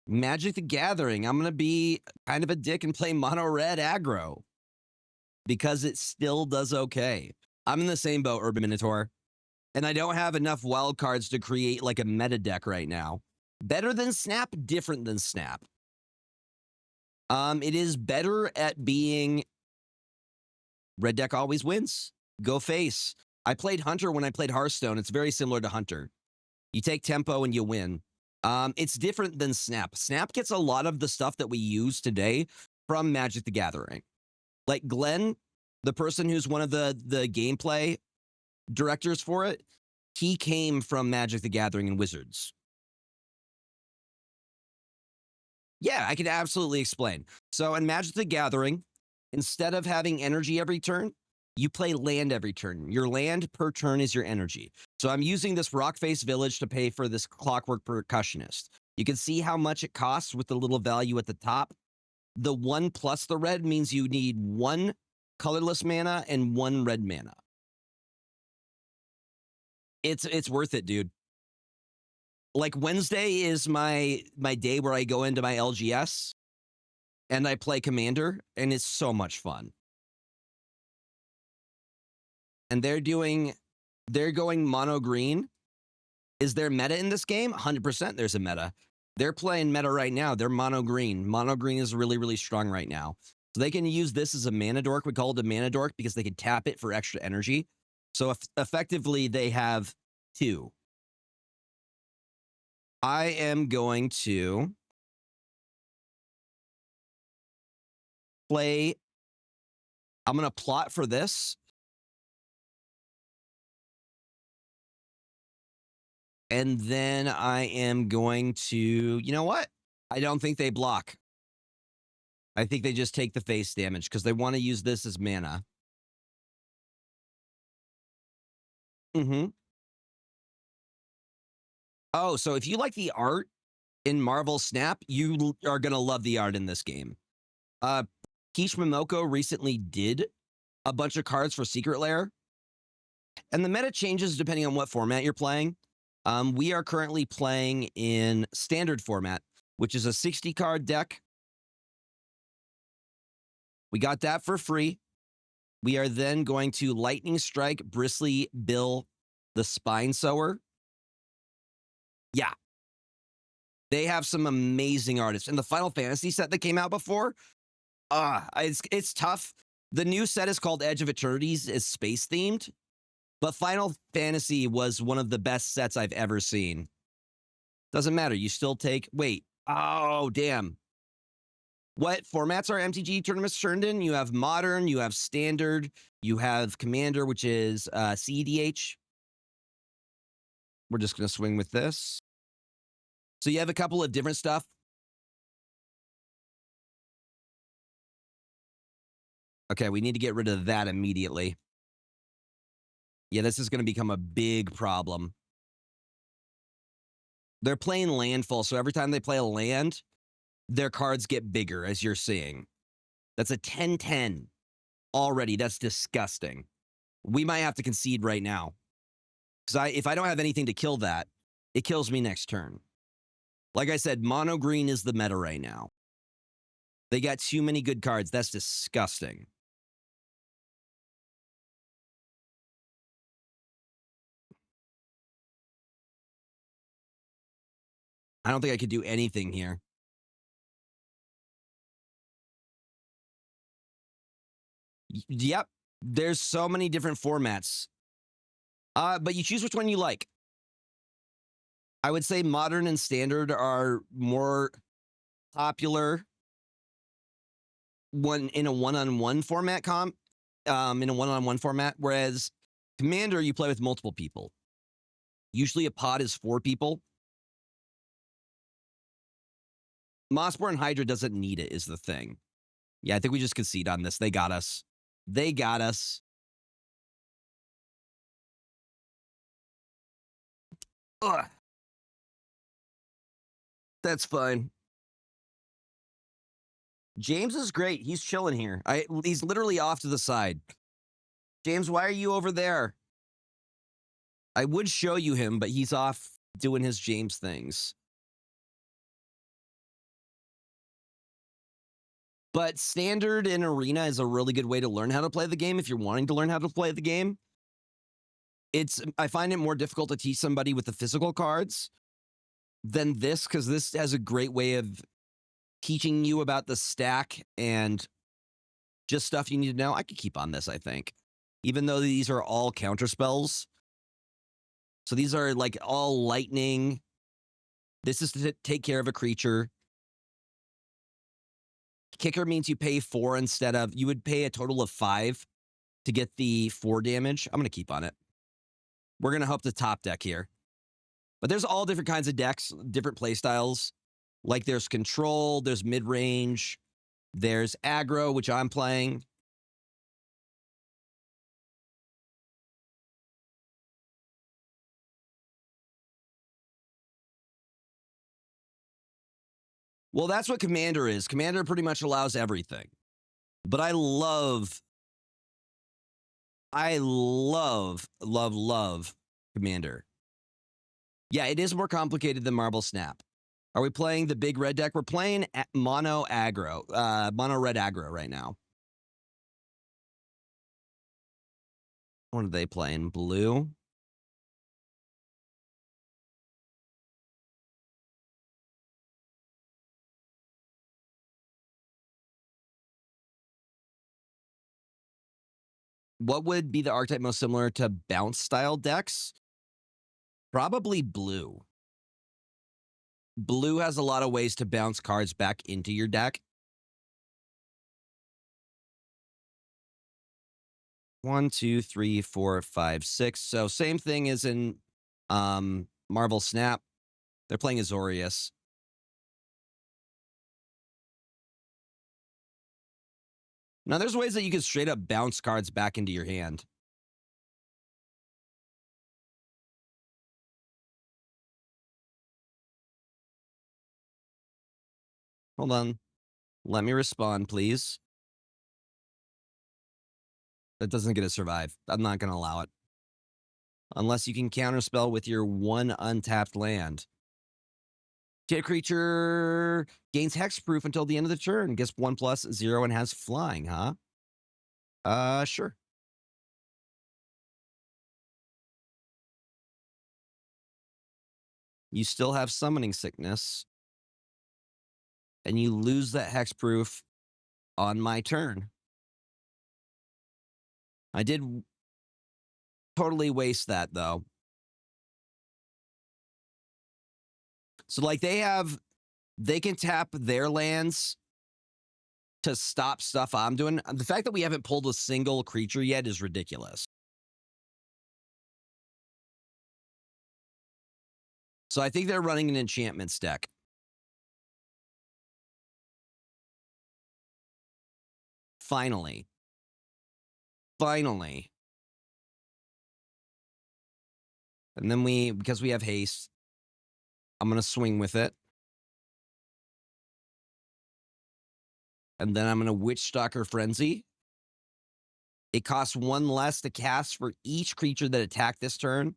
Magic the Gathering, I'm going to be kind of a dick and play mono red aggro because it still does okay. I'm in the same boat, Urban Minotaur, and I don't have enough wild cards to create like a meta deck right now. Better than Snap, different than Snap. It is better at being red deck always wins. Go face. I played Hunter when I played Hearthstone. It's very similar to Hunter. You take tempo and you win. It's different than Snap. Snap gets a lot of the stuff that we use today from Magic the Gathering. Like Glenn, the person who's one of the gameplay directors for it, he came from Magic the Gathering and Wizards. Yeah, I can absolutely explain. So in Magic the Gathering, instead of having energy every turn, you play land every turn. Your land per turn is your energy. So I'm using this Rockface Village to pay for this Clockwork Percussionist. You can see how much it costs with the little value at the top. The 1 plus the red means you need 1 colorless mana and 1 red mana. It's worth it, dude. Like Wednesday is my day where I go into my LGS and I play Commander, and it's so much fun. And they're going mono green. Is there meta in this game? 100% there's a meta. They're playing meta right now. They're mono green. Mono green is really, really strong right now. So they can use this as a mana dork. We call it a mana dork because they can tap it for extra energy. So effectively, they have 2. I am going to play. I'm going to plot for this. And then I am going to, you know what? I don't think they block. I think they just take the face damage because they want to use this as mana. Oh, so if you like the art in Marvel Snap, you are going to love the art in this game. Kish Momoko recently did a bunch of cards for Secret Lair. And the meta changes depending on what format you're playing. We are currently playing in standard format, which is a 60-card deck. We got that for free. We are then going to Lightning Strike, Bristly Bill, the Spine Sower. Yeah. They have some amazing artists. And the Final Fantasy set that came out before, it's tough. The new set is called Edge of Eternities. It's space-themed. But Final Fantasy was one of the best sets I've ever seen. Doesn't matter. You still take... Wait. Oh, damn. What formats are MTG tournaments turned in? You have Modern, you have Standard, you have Commander, which is CEDH. We're just going to swing with this. So you have a couple of different stuff. Okay, we need to get rid of that immediately. Yeah, this is going to become a big problem. They're playing landfall, so every time they play a land, their cards get bigger, as you're seeing. That's a 10-10 already. That's disgusting. We might have to concede right now. Because if I don't have anything to kill that, it kills me next turn. Like I said, mono green is the meta right now. They got too many good cards. That's disgusting. I don't think I could do anything here. Yep. There's so many different formats. But you choose which one you like. I would say Modern and Standard are more popular in a one-on-one format whereas Commander, you play with multiple people. Usually a pod is 4 people. Mossborn Hydra doesn't need it, is the thing. Yeah, I think we just concede on this. They got us. They got us. Ugh. That's fine. James is great. He's chilling here. He's literally off to the side. James, why are you over there? I would show you him, but he's off doing his James things. But standard in Arena is a really good way to learn how to play the game if you're wanting to learn how to play the game. I find it more difficult to teach somebody with the physical cards than this, because this has a great way of teaching you about the stack and just stuff you need to know. I could keep on this, I think. Even though these are all counter spells. So these are like all lightning. This is to take care of a creature. Kicker means you pay 4 instead of, you would pay a total of 5 to get the 4 damage. I'm going to keep on it. We're going to hope the top deck here. But there's all different kinds of decks, different play styles. Like there's control, there's mid-range, there's aggro, which I'm playing. Well, that's what Commander is. Commander pretty much allows everything. But I love Commander. Yeah, it is more complicated than Marble Snap. Are we playing the big red deck? We're playing mono red aggro right now. What are they playing? Blue? What would be the archetype most similar to bounce style decks? Probably blue. Blue has a lot of ways to bounce cards back into your deck. 1, 2, 3, 4, 5, 6. So same thing as in Marble Snap. They're playing Azorius. Now, there's ways that you can straight up bounce cards back into your hand. Hold on. Let me respond, please. That doesn't get to survive. I'm not going to allow it. Unless you can counterspell with your 1 untapped land. Hit creature gains hexproof until the end of the turn. Gets 1+0 and has flying, huh? Sure. You still have summoning sickness. And you lose that hexproof on my turn. I did totally waste that, though. So, like, they can tap their lands to stop stuff I'm doing. The fact that we haven't pulled a single creature yet is ridiculous. So I think they're running an enchantments deck. Finally. Finally. And then because we have haste, I'm going to swing with it. And then I'm going to Witchstalker Frenzy. It costs 1 less to cast for each creature that attacked this turn.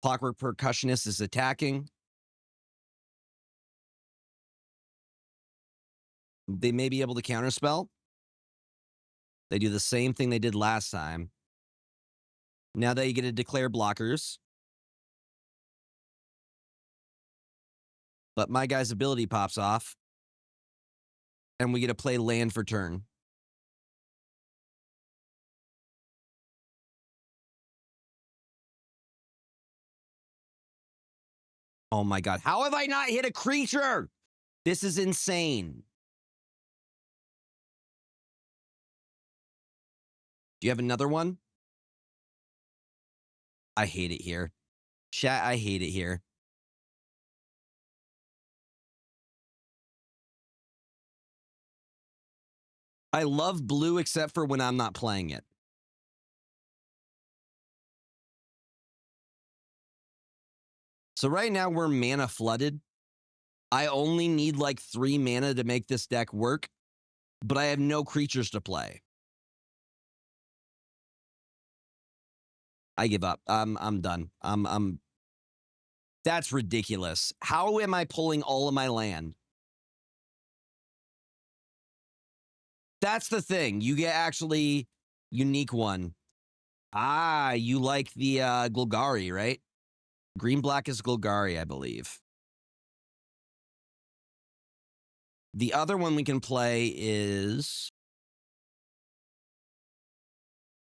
Clockwork Percussionist is attacking. They may be able to counterspell. They do the same thing they did last time. Now they get to declare blockers. But my guy's ability pops off. And we get to play land for turn. Oh my god. How have I not hit a creature? This is insane. Do you have another one? I hate it here. Chat, I hate it here. I love blue except for when I'm not playing it. So right now we're mana flooded. I only need like 3 mana to make this deck work, but I have no creatures to play. I give up. I'm done. That's ridiculous. How am I pulling all of my land? That's the thing. You get actually unique one. Ah, you like the Golgari, right? Green-black is Golgari, I believe. The other one we can play is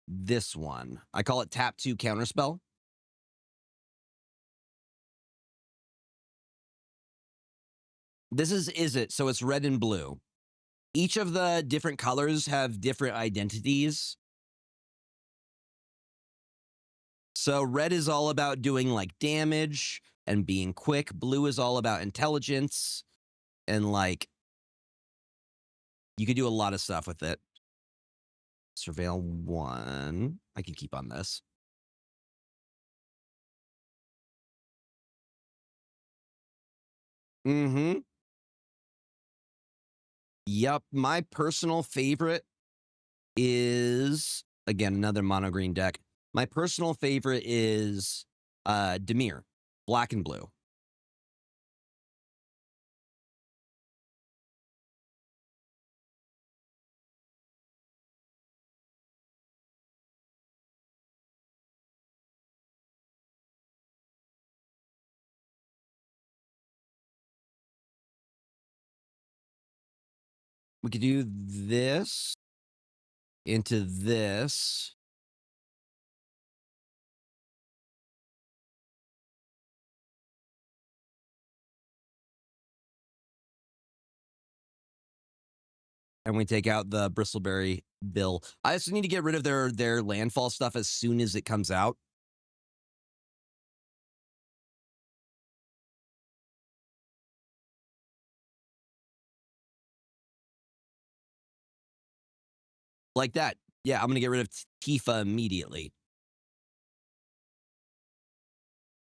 this one. I call it Tap 2 Counterspell. This is it. So it's red and blue. Each of the different colors have different identities. So red is all about doing like damage and being quick. Blue is all about intelligence and like you could do a lot of stuff with it. Surveil 1. I can keep on this. Mm-hmm. Yep. My personal favorite is, again, another mono green deck. My personal favorite is Dimir, black and blue. We could do this into this. And we take out the Bristleberry Bill. I also need to get rid of their landfall stuff as soon as it comes out. Like that. Yeah, I'm going to get rid of Tifa immediately.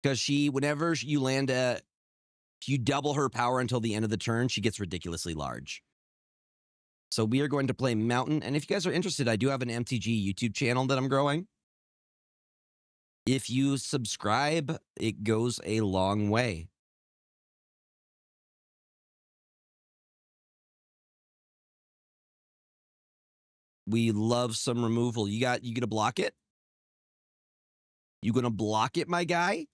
Because whenever you land if you double her power until the end of the turn, she gets ridiculously large. So we are going to play Mountain. And if you guys are interested, I do have an MTG YouTube channel that I'm growing. If you subscribe, it goes a long way. We love some removal. You gonna block it? You gonna block it, my guy?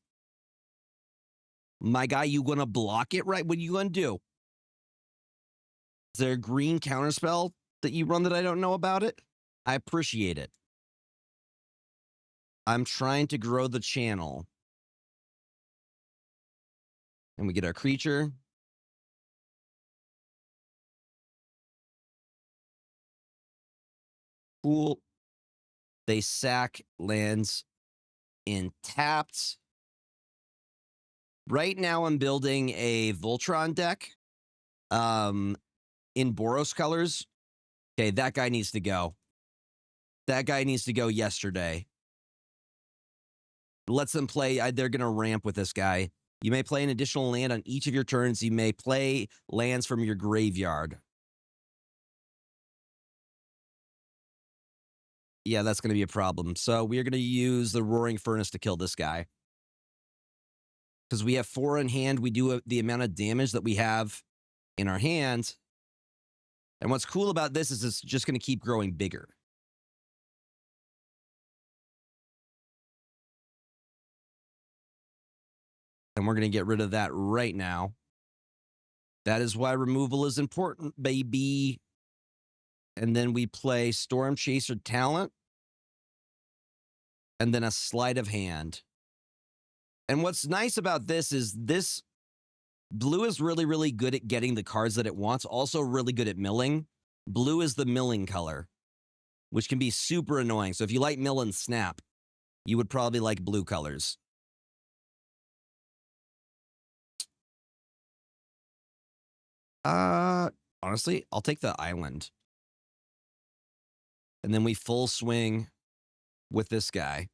My guy, you gonna block it, right? What are you gonna do? Is there a green counterspell that you run that I don't know about it? I appreciate it. I'm trying to grow the channel. And we get our creature. Cool. They sack lands in tapped. Right now I'm building a Voltron deck. In Boros colors. Okay, that guy needs to go. That guy needs to go yesterday. Let's them play. They're going to ramp with this guy. You may play an additional land on each of your turns. You may play lands from your graveyard. Yeah, that's going to be a problem. So we are going to use the Roaring Furnace to kill this guy. Because we have 4 in hand. We do the amount of damage that we have in our hand. And what's cool about this is it's just going to keep growing bigger. And we're going to get rid of that right now. That is why removal is important, baby. And then we play Storm Chaser Talent. And then a Sleight of Hand. And what's nice about this is this blue is really, really good at getting the cards that it wants. Also really good at milling. Blue is the milling color, which can be super annoying. So if you like mill and snap, you would probably like blue colors. Honestly, I'll take the island. And then we full swing with this guy.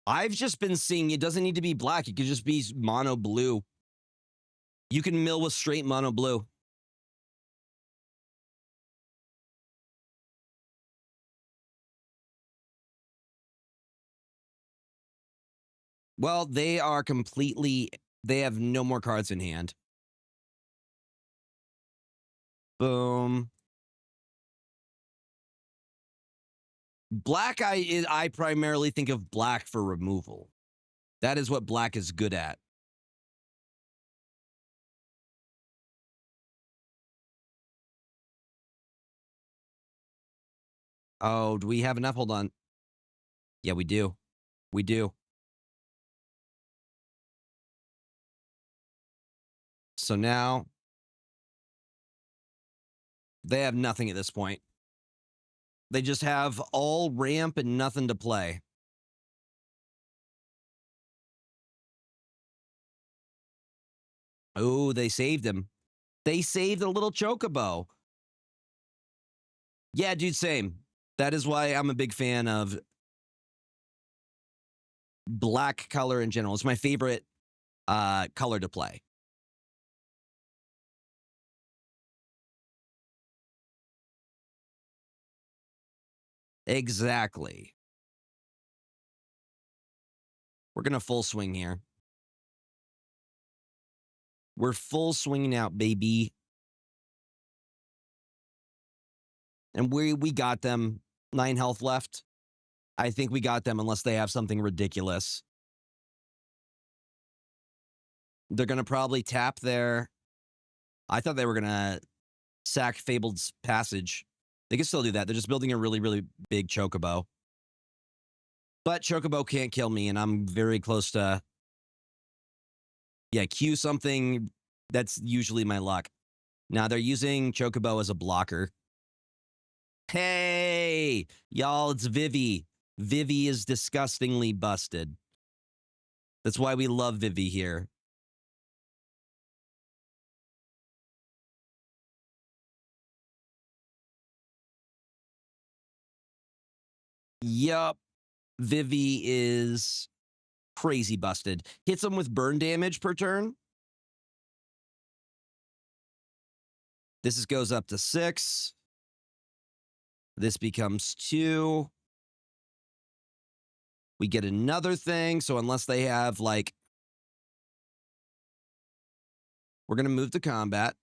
I've just been seeing it doesn't need to be black. It could just be mono blue. You can mill with straight mono blue. Well, they are completely... They have no more cards in hand. Boom. Black, I primarily think of black for removal. That is what black is good at. Oh, do we have enough? Hold on. Yeah, we do. We do. So now they have nothing at this point. They just have all ramp and nothing to play. Oh, they saved him. They saved a little chocobo. Yeah, dude, same. That is why I'm a big fan of black color in general. It's my favorite color to play. Exactly. We're going to full swing here. We're full swinging out, baby. And we got them. 9 health left. I think we got them unless they have something ridiculous. They're going to probably tap their... I thought they were going to sack Fabled's Passage. They can still do that. They're just building a really, really big Chocobo. But Chocobo can't kill me, and I'm very close to... Yeah, Q something. That's usually my luck. Now, they're using Chocobo as a blocker. Hey! Y'all, it's Vivi. Vivi is disgustingly busted. That's why we love Vivi here. Yup. Vivi is crazy busted. Hits him with burn damage per turn. This goes up to 6. This becomes 2. We get another thing. So unless they have, like... We're going to move to combat.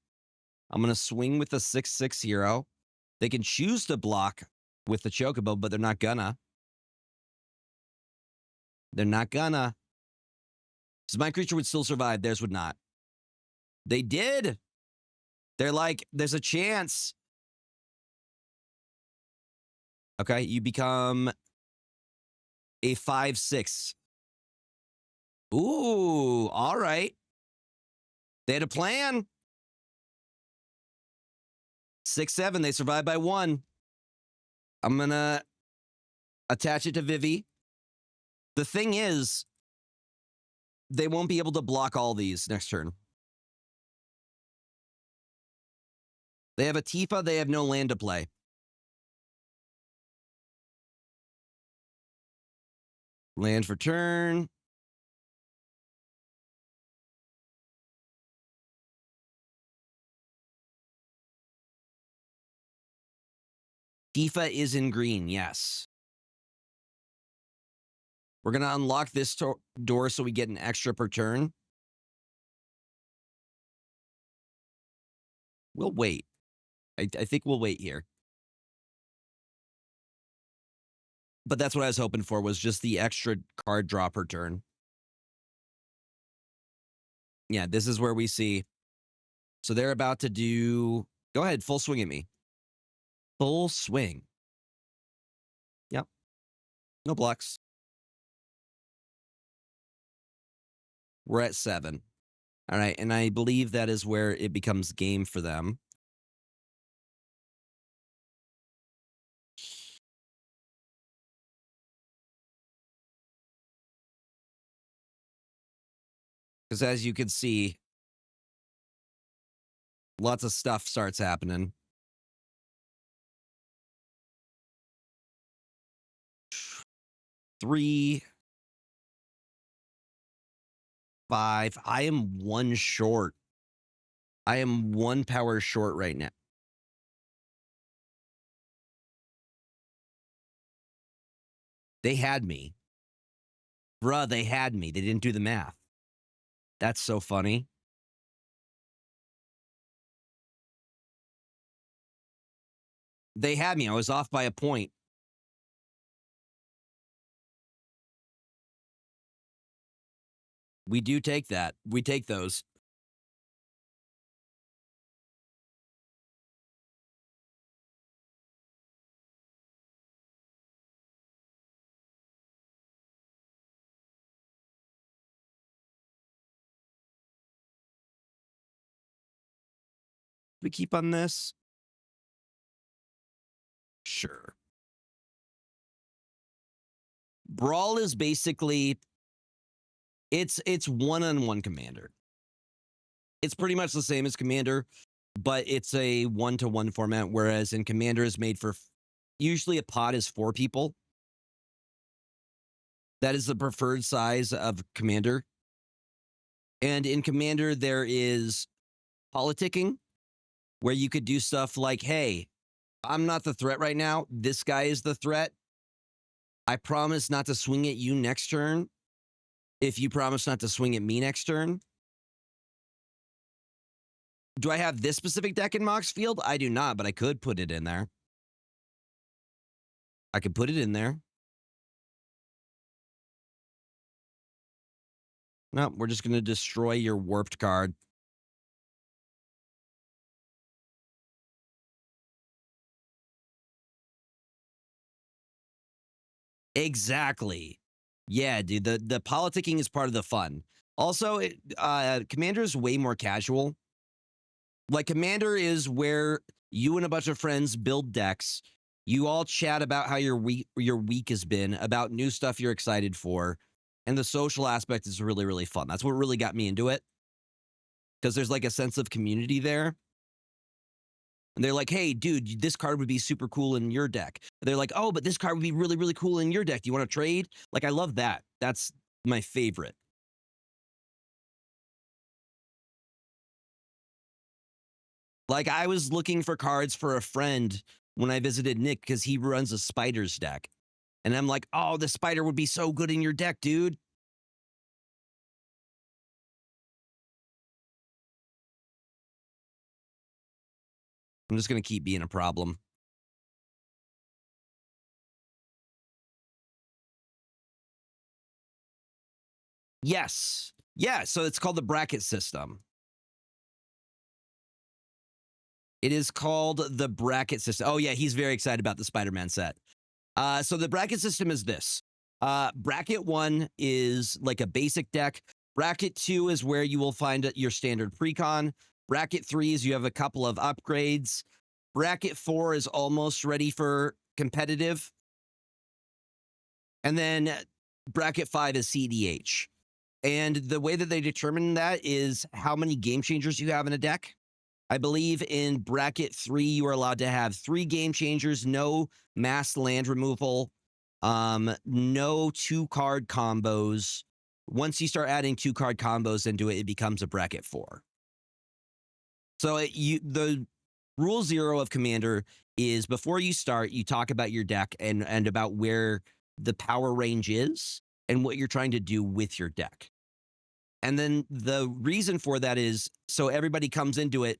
I'm going to swing with the 6/6 hero. They can choose to block with the Chocobo, but they're not gonna. They're not gonna. Because my creature would still survive. Theirs would not. They did. They're like, there's a chance. Okay, you become a 5/6. Ooh, all right. They had a plan. 6/7, they survived by 1. I'm gonna attach it to Vivi. The thing is, they won't be able to block all these next turn. They have a Tifa, they have no land to play. Land for turn. Tifa is in green, yes. We're going to unlock this door so we get an extra per turn. We'll wait. I think we'll wait here. But that's what I was hoping for, was just the extra card draw per turn. Yeah, this is where we see. So they're about to do... Go ahead, full swing at me. Full swing. Yep. No blocks. We're at 7. All right, and I believe that is where it becomes game for them. Because as you can see, lots of stuff starts happening. Three, 5. I am 1 short. I am 1 power short right now. They had me. Bruh, they had me. They didn't do the math. That's so funny. They had me. I was off by a point. We do take that. We take those. We keep on this? Sure. Brawl is basically it's one-on-one Commander. It's pretty much the same as Commander, but it's a one-to-one format, whereas in Commander is made for usually a pod is 4 people. That is the preferred size of Commander. And in Commander, there is politicking, where you could do stuff like, hey, I'm not the threat right now. This guy is the threat. I promise not to swing at you next turn if you promise not to swing at me next turn. Do I have this specific deck in Mox Field? I do not, but I could put it in there. I could put it in there. No, we're just going to destroy your warped card. Exactly. Yeah, dude. The politicking is part of the fun. Also, Commander is way more casual. Like, Commander is where you and a bunch of friends build decks. You all chat about how your week has been, about new stuff you're excited for. And the social aspect is really, really fun. That's what really got me into it. Because there's like a sense of community there. And they're like, hey, dude, this card would be super cool in your deck. They're like, oh, but this card would be really, really cool in your deck. Do you want to trade? Like, I love that. That's my favorite. Like, I was looking for cards for a friend when I visited Nick because he runs a spiders deck. And I'm like, oh, the spider would be so good in your deck, dude. I'm just going to keep being a problem. Yes. Yeah, so it's called the bracket system. It is called the bracket system. Oh, yeah, he's very excited about the Spider-Man set. So the bracket system is this. Bracket 1 is like a basic deck. Bracket 2 is where you will find your standard precon. Bracket 3 is you have a couple of upgrades. Bracket 4 is almost ready for competitive. And then bracket 5 is CDH. And the way that they determine that is how many game changers you have in a deck. I believe in bracket 3, you are allowed to have 3 game changers, no mass land removal, no 2-card combos. Once you start adding 2-card combos into it, it becomes a bracket 4. So the rule 0 of Commander is before you start, you talk about your deck and about where the power range is and what you're trying to do with your deck. And then the reason for that is so everybody comes into it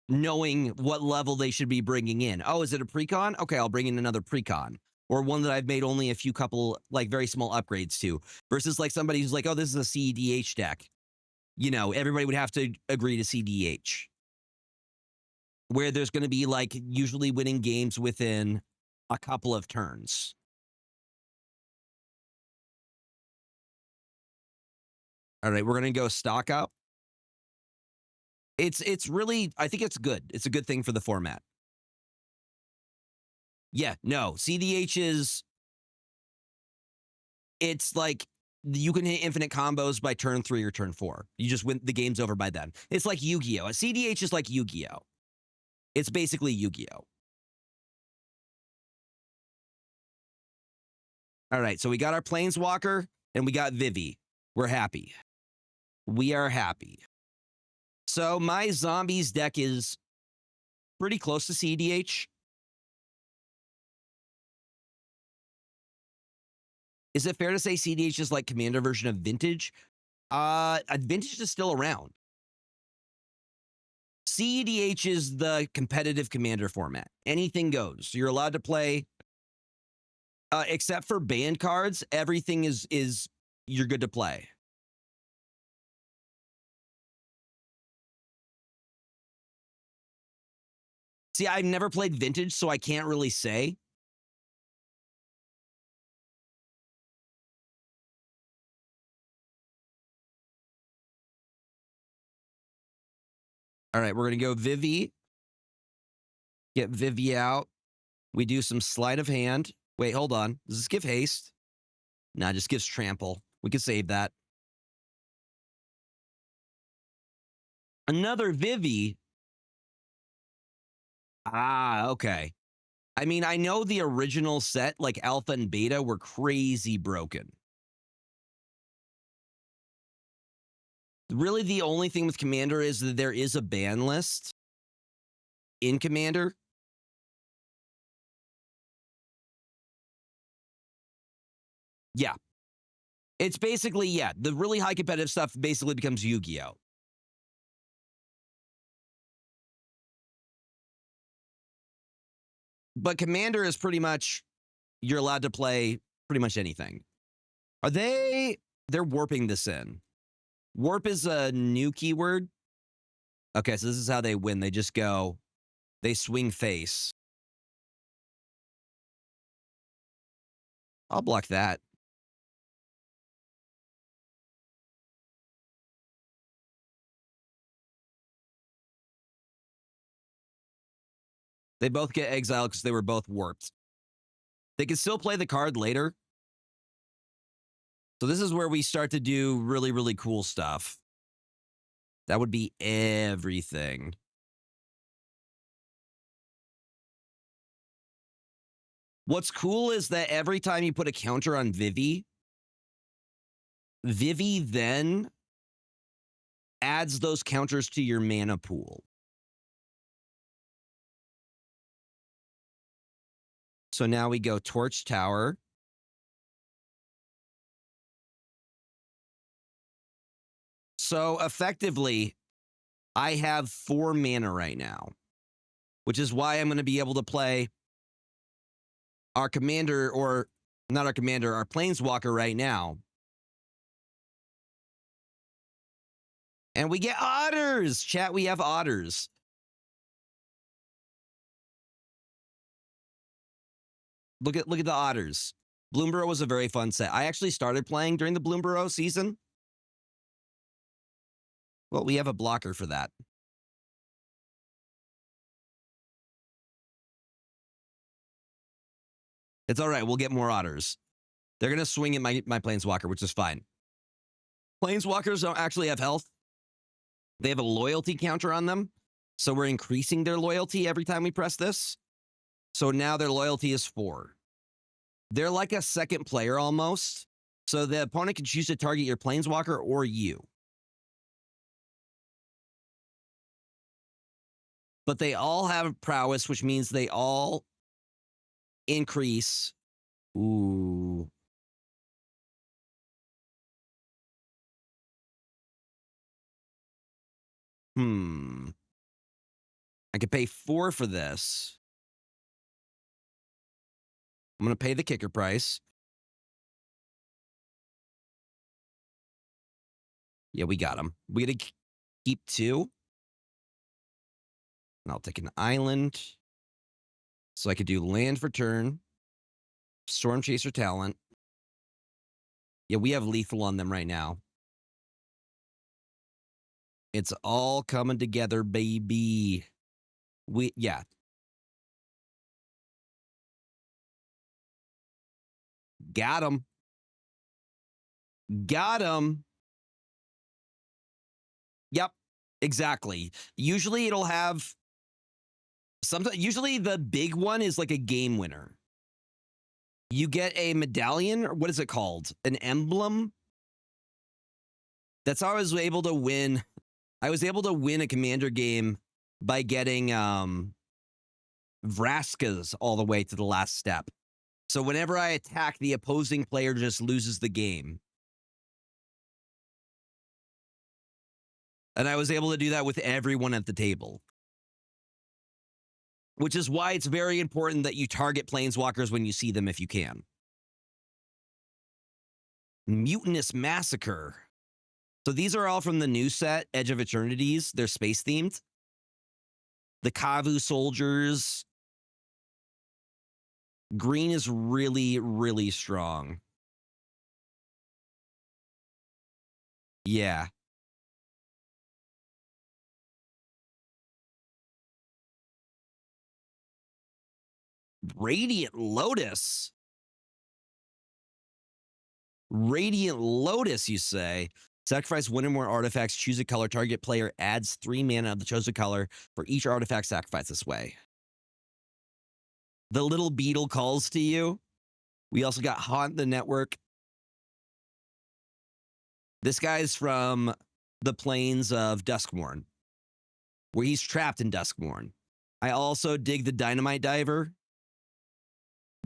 knowing what level they should be bringing in. Oh, is it a precon? Okay, I'll bring in another precon. Or one that I've made only a few couple, like, very small upgrades to. Versus, like, somebody who's like, oh, this is a CDH deck. You know, everybody would have to agree to CDH. Where there's going to be, like, usually winning games within a couple of turns. All right, we're going to go stock up. It's really, I think it's good. It's a good thing for the format. Yeah, no, CDH is, it's like, you can hit infinite combos by turn 3 or turn 4. You just win, the game's over by then. It's like Yu-Gi-Oh! A CDH is like Yu-Gi-Oh! It's basically Yu-Gi-Oh! All right, so we got our Planeswalker, and we got Vivi. We're happy. We are happy. So my zombies deck is pretty close to CDH. Is it fair to say CDH is like Commander version of Vintage? Vintage is still around. CEDH is the competitive commander format. Anything goes. You're allowed to play, except for banned cards. Everything is you're good to play. See, I've never played Vintage, so I can't really say. All right, we're going to go Vivi. Get Vivi out. We do some sleight of hand. Wait, hold on. Does this give haste? Nah, it just gives trample. We can save that. Another Vivi. Ah, okay. I mean, I know the original set, like Alpha and Beta, were crazy broken. Really, the only thing with Commander is that there is a ban list in Commander. Yeah. It's basically, yeah, the really high competitive stuff basically becomes Yu-Gi-Oh! But Commander is pretty much, you're allowed to play pretty much anything. Are they, they're warping this in. Warp is a new keyword. Okay, so this is how they win. They just go, they swing face. I'll block that. They both get exiled because they were both warped. They can still play the card later. So this is where we start to do really, really cool stuff. That would be everything. What's cool is that every time you put a counter on Vivi, Vivi then adds those counters to your mana pool. So now we go Torch Tower. So effectively, I have 4 mana right now, which is why I'm going to be able to play our commander, or not our commander, our planeswalker right now. And we get otters. Chat, we have otters. Look at the otters. Bloomborough was a very fun set. I actually started playing during the Bloomborough season. Well, we have a blocker for that. It's all right. We'll get more otters. They're going to swing at my planeswalker, which is fine. Planeswalkers don't actually have health. They have a loyalty counter on them. So we're increasing their loyalty every time we press this. So now their loyalty is 4. They're like a second player almost. So the opponent can choose to target your planeswalker or you. But they all have prowess, which means they all increase. Ooh. I could pay 4 for this. I'm going to pay the kicker price. Yeah, we got him. We got to keep 2. And I'll take an island. So I could do land for turn. Storm Chaser talent. Yeah, we have lethal on them right now. It's all coming together, baby. Yeah. Got him. Got him. Yep, exactly. Usually it'll have sometimes. Usually the big one is like a game winner. You get a medallion, or what is it called? An emblem. That's how I was able to win. I was able to win a commander game by getting Vraskas all the way to the last step. So whenever I attack, the opposing player just loses the game. And I was able to do that with everyone at the table. Which is why it's very important that you target planeswalkers when you see them if you can. Mutinous Massacre. So these are all from the new set, Edge of Eternities. They're space themed. The Kavu soldiers. Green is really, really strong. Yeah. Radiant Lotus. Radiant Lotus, you say? Sacrifice one or more artifacts, choose a color, target player adds 3 mana of the chosen color for each artifact sacrificed this way. The little beetle calls to you. We also got Haunt the Network. This guy's from the plains of Duskmourn, where he's trapped in Duskmourn. I also dig the Dynamite Diver.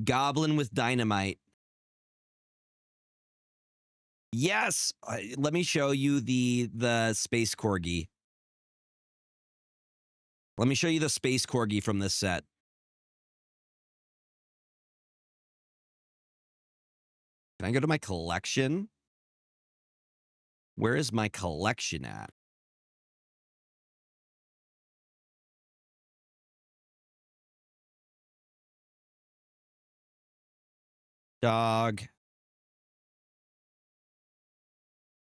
Goblin with Dynamite. Yes, let me show you the Space Corgi. Let me show you the Space Corgi from this set. Can I go to my collection? Where is my collection at? Dog.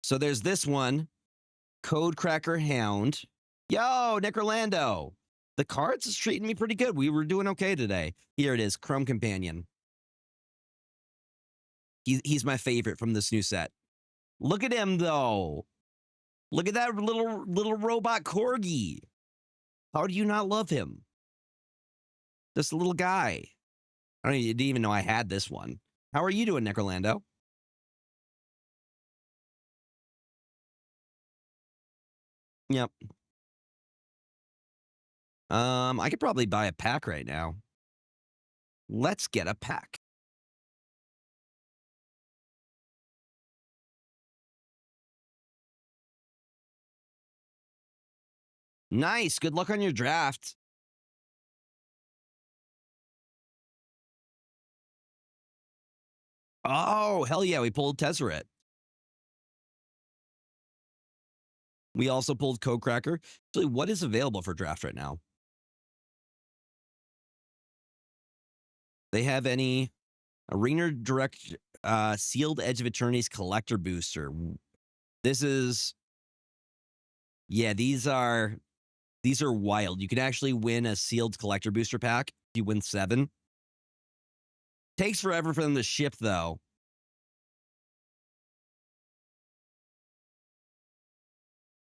So there's this one, Codecracker Hound. Yo, Necrolando. The cards is treating me pretty good. We were doing okay today. Here it is, Chrome Companion. He's my favorite from this new set. Look at him, though. Look at that little robot corgi. How do you not love him? This little guy. I didn't even know I had this one. How are you doing, Necrolando? Yep. I could probably buy a pack right now. Let's get a pack. Nice. Good luck on your draft. Oh, hell yeah. We pulled Tezzeret. We also pulled Codecracker. Actually, what is available for draft right now? They have any Arena Direct Sealed Edge of Eternities Collector Booster. This is, yeah, these are wild. You can actually win a sealed collector booster pack if you win 7. Takes forever for them to ship, though.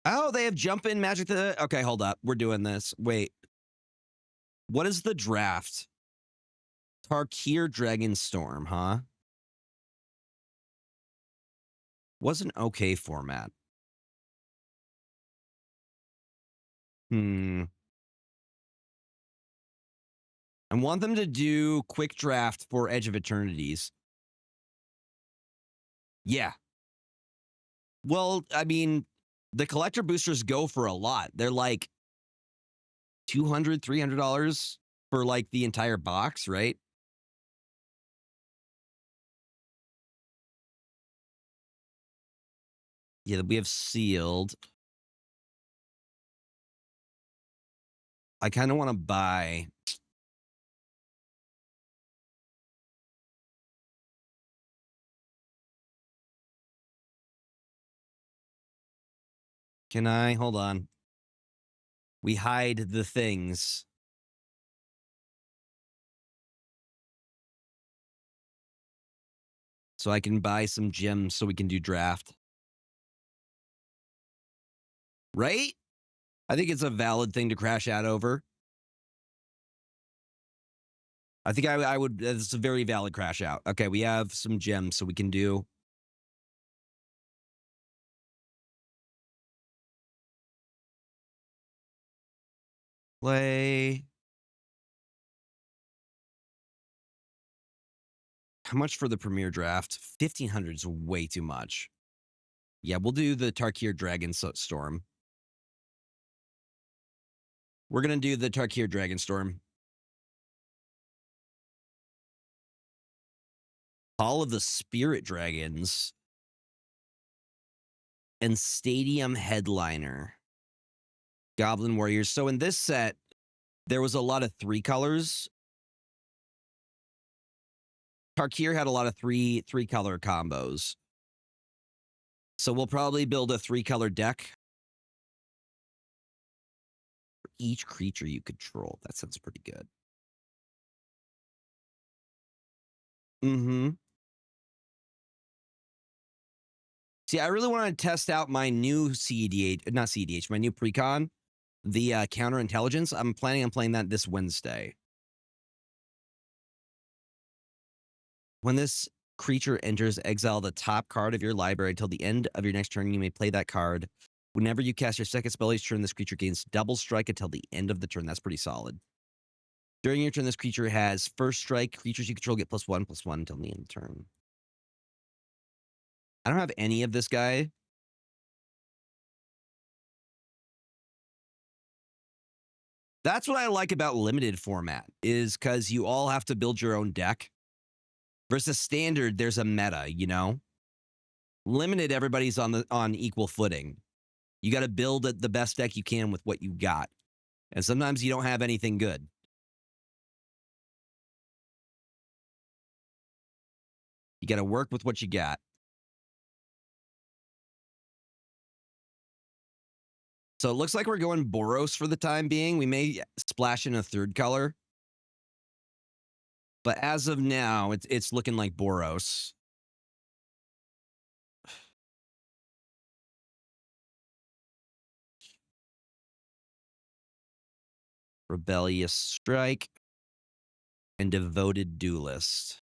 Oh, they have jump in magic. Okay, hold up. We're doing this. Wait. What is the draft? Tarkir Dragonstorm, huh? Was an okay format. I want them to do Quickrdraft for Edge of Eternities. Yeah. Well, I mean, the collector boosters go for a lot. They're like $200, $300 for like the entire box, right? Yeah, we have sealed. I kind of want to buy. Can I? Hold on. We hide the things. So I can buy some gems so we can do draft. Right? I think it's a valid thing to crash out over. I think I would, it's a very valid crash out. Okay, we have some gems so we can do. Play. How much for the premier draft? 1,500 is way too much. Yeah, we'll do the Tarkir Dragon Storm. We're going to do the Tarkir Dragonstorm. All of the Spirit Dragons. And Stadium Headliner. Goblin Warriors. So in this set, there was a lot of 3 colors. Tarkir had a lot of three color combos. So we'll probably build a 3-color deck. For each creature you control. That sounds pretty good. Mm-hmm. See, I really want to test out my new CEDH, not CEDH, my new precon, the counterintelligence. I'm planning on playing that this Wednesday. When this creature enters, exile the top card of your library until the end of your next turn. You may play that card. Whenever you cast your second spell each turn, this creature gains double strike until the end of the turn. That's pretty solid. During your turn, this creature has first strike. Creatures you control get +1/+1 until the end of the turn. I don't have any of this guy. That's what I like about limited format, is because you all have to build your own deck. Versus standard, there's a meta, you know? Limited, everybody's on equal footing. You got to build the best deck you can with what you got. And sometimes you don't have anything good. You got to work with what you got. So it looks like we're going Boros for the time being. We may splash in a 3rd color. But as of now, it's looking like Boros. Rebellious Strike. And Devoted Duelist.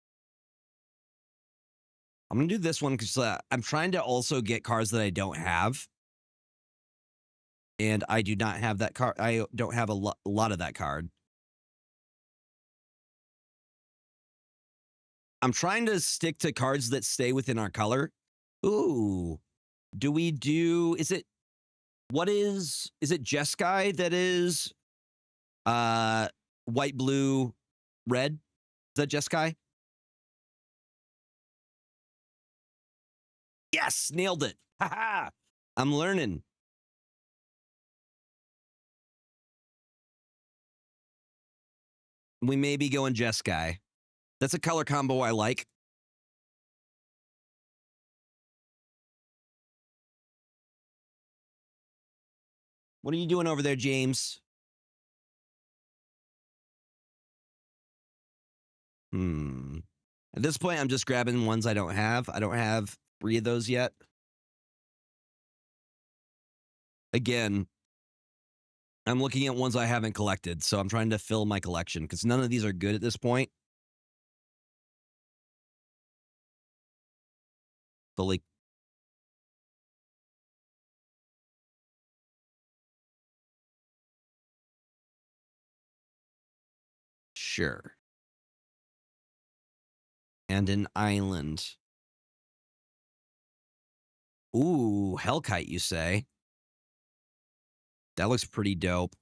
I'm going to do this one because I'm trying to also get cards that I don't have. And I do not have that card. I don't have a lot of that card. I'm trying to stick to cards that stay within our color. Ooh. Do we do... Is it Jeskai that is white, blue, red? Is that Jeskai? Yes, nailed it. Haha. I'm learning. We may be going Jeskai. That's a color combo I like. What are you doing over there, James? At this point, I'm just grabbing ones I don't have. I don't have 3 of those yet. Again, I'm looking at ones I haven't collected, so I'm trying to fill my collection because none of these are good at this point. Fully. Sure. And an island. Ooh, Hellkite, you say? That looks pretty dope.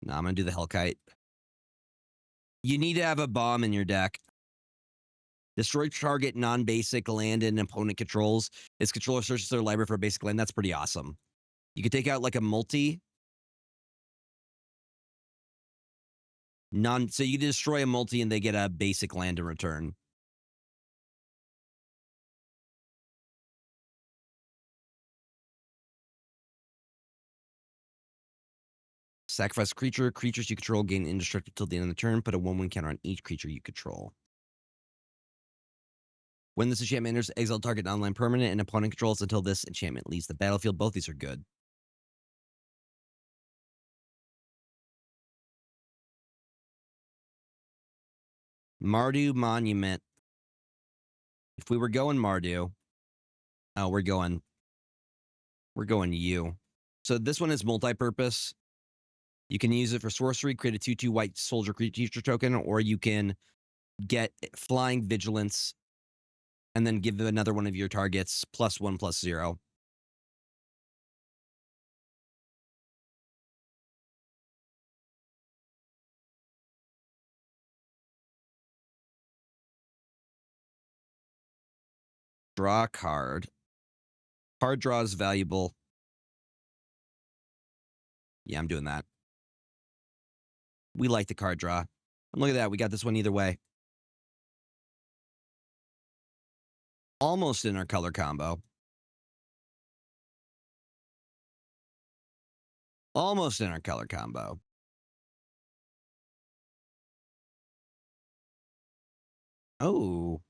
No, I'm going to do the Hellkite. You need to have a bomb in your deck. Destroy target non-basic land and opponent controls. Its controller searches their library for a basic land. That's pretty awesome. You could take out like a multi. So you destroy a multi and they get a basic land in return. Sacrifice creature. Creatures you control gain indestructible till the end of the turn. Put a 1/1 counter on each creature you control. When this enchantment enters, exile target online permanent and opponent controls until this enchantment leaves the battlefield. Both these are good. Mardu Monument. If we were going Mardu, oh, we're going you. So this one is multi-purpose. You can use it for sorcery, create a 2/2 white soldier creature token, or you can get flying vigilance and then give another one of your targets +1/+0. Draw a card. Card draw is valuable. Yeah, I'm doing that. We like the card draw. And look at that. We got this one either way. Almost in our color combo. Almost in our color combo. Oh.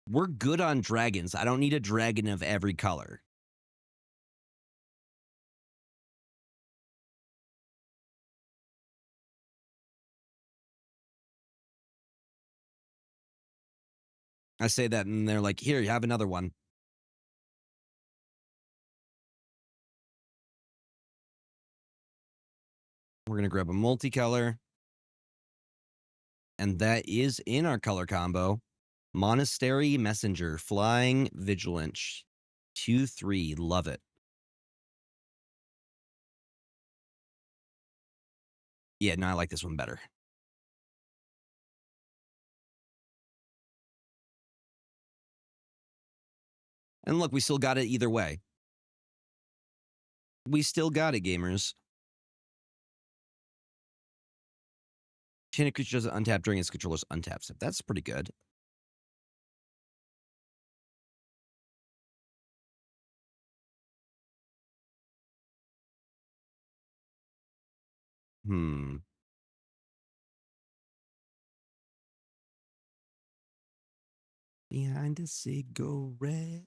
We're good on dragons. I don't need a dragon of every color. I say that and they're like, here, you have another one. We're going to grab a multicolor. And that is in our color combo. Monastery Messenger, Flying Vigilance. 2/3, love it. Yeah, no, I like this one better. And look, we still got it either way. We still got it, gamers. Enchanted creature doesn't untap during its controller's untap step. That's pretty good. Behind a cigarette.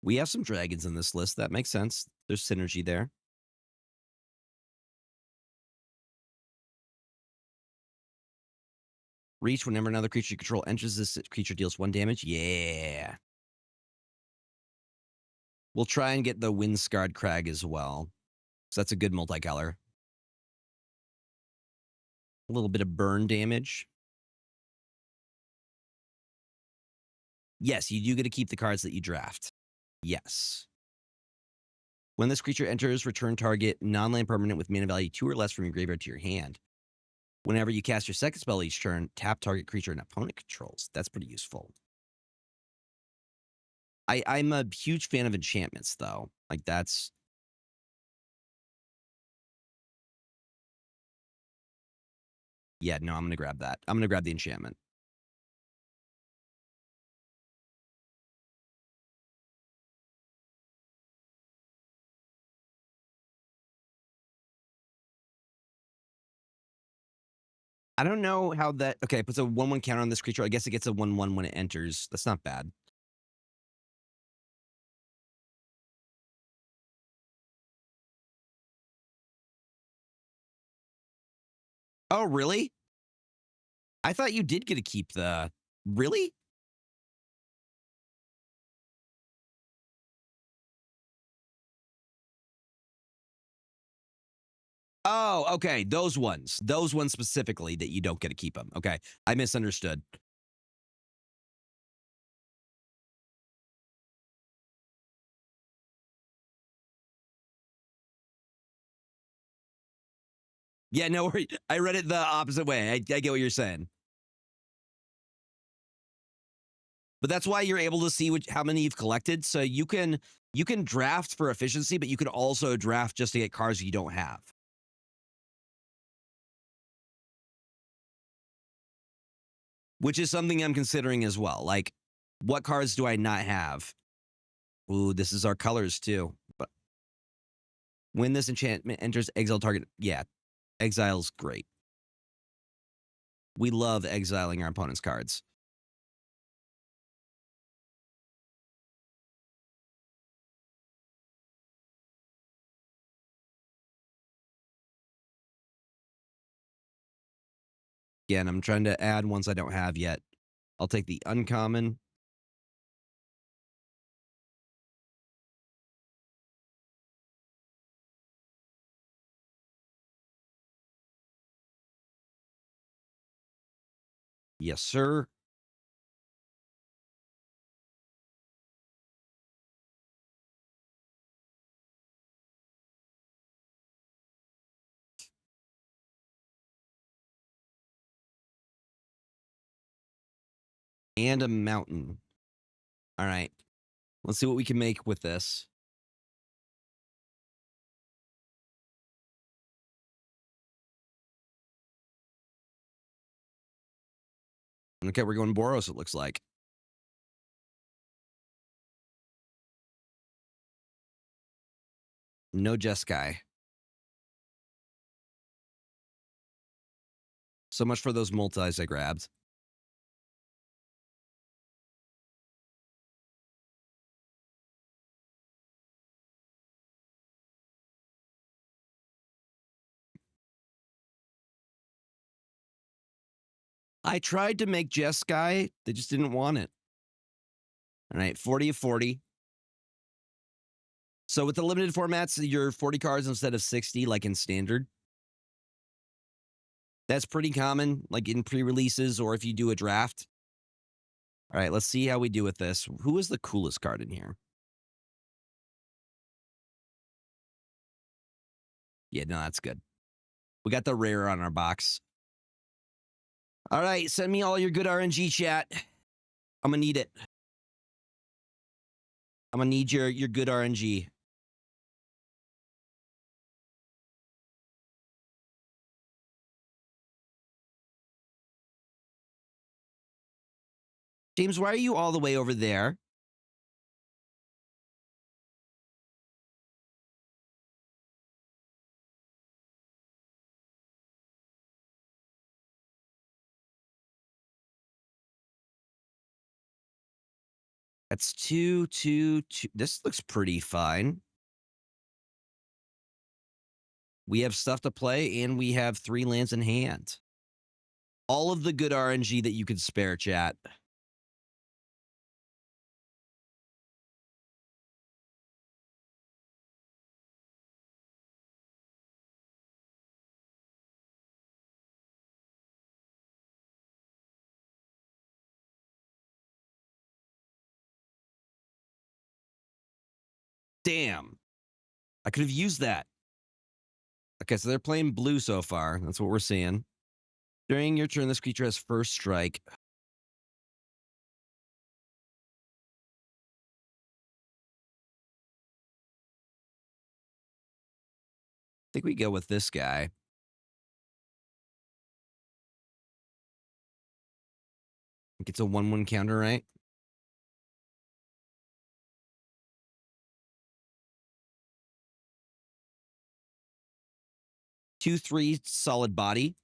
We have some dragons in this list. That makes sense. There's synergy there. Reach whenever another creature you control enters this creature deals 1 damage. Yeah. We'll try and get the Windscarred Crag as well. So that's a good multicolor. A little bit of burn damage. Yes, you do get to keep the cards that you draft. Yes. When this creature enters, return target non-land permanent with mana value 2 or less from your graveyard to your hand. Whenever you cast your second spell each turn, tap target creature an opponent controls. That's pretty useful. I'm a huge fan of enchantments, though. Like, that's... Yeah, no, I'm going to grab that. I'm going to grab the enchantment. I don't know how that... Okay, it puts a 1/1 counter on this creature. I guess it gets a 1/1 when it enters. That's not bad. Oh, really? I thought you did get to keep the... Really? Oh, okay. Those ones. Those ones specifically that you don't get to keep them. Okay. I misunderstood. Yeah, no worries. I read it the opposite way. I get what you're saying. But that's why you're able to see how many you've collected. So you can draft for efficiency, but you can also draft just to get cards you don't have. Which is something I'm considering as well. Like, what cards do I not have? Ooh, this is our colors too. But when this enchantment enters exile target, yeah, exile's great. We love exiling our opponent's cards. Again, I'm trying to add ones I don't have yet. I'll take the uncommon. Yes, sir. And a mountain. All right. Let's see what we can make with this. Okay, we're going Boros, it looks like. No Jeskai. So much for those multis I grabbed. I tried to make Jeskai. They just didn't want it. All right, 40 of 40. So with the limited formats, you're 40 cards instead of 60, like in standard. That's pretty common, like in pre-releases or if you do a draft. All right, let's see how we do with this. Who is the coolest card in here? Yeah, no, that's good. We got the rare on our box. All right, send me all your good RNG, chat. I'm going to need it. I'm going to need your good RNG. James, why are you all the way over there? That's 2, 2, 2. This looks pretty fine. We have stuff to play, and we have 3 lands in hand. All of the good RNG that you could spare, chat. Damn. I could have used that. Okay, so they're playing blue so far. That's what we're seeing. During your turn, this creature has first strike. I think we go with this guy. I think it's a 1/1 counter, right? 2/3 solid body.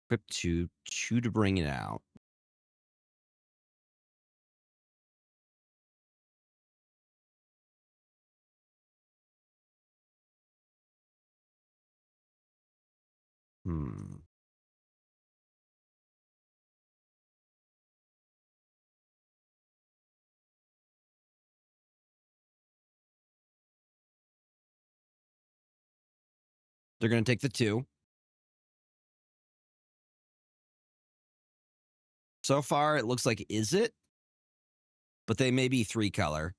Equip 2 to bring it out. They're going to take the 2. So far, it looks like is it? But they may be 3 color.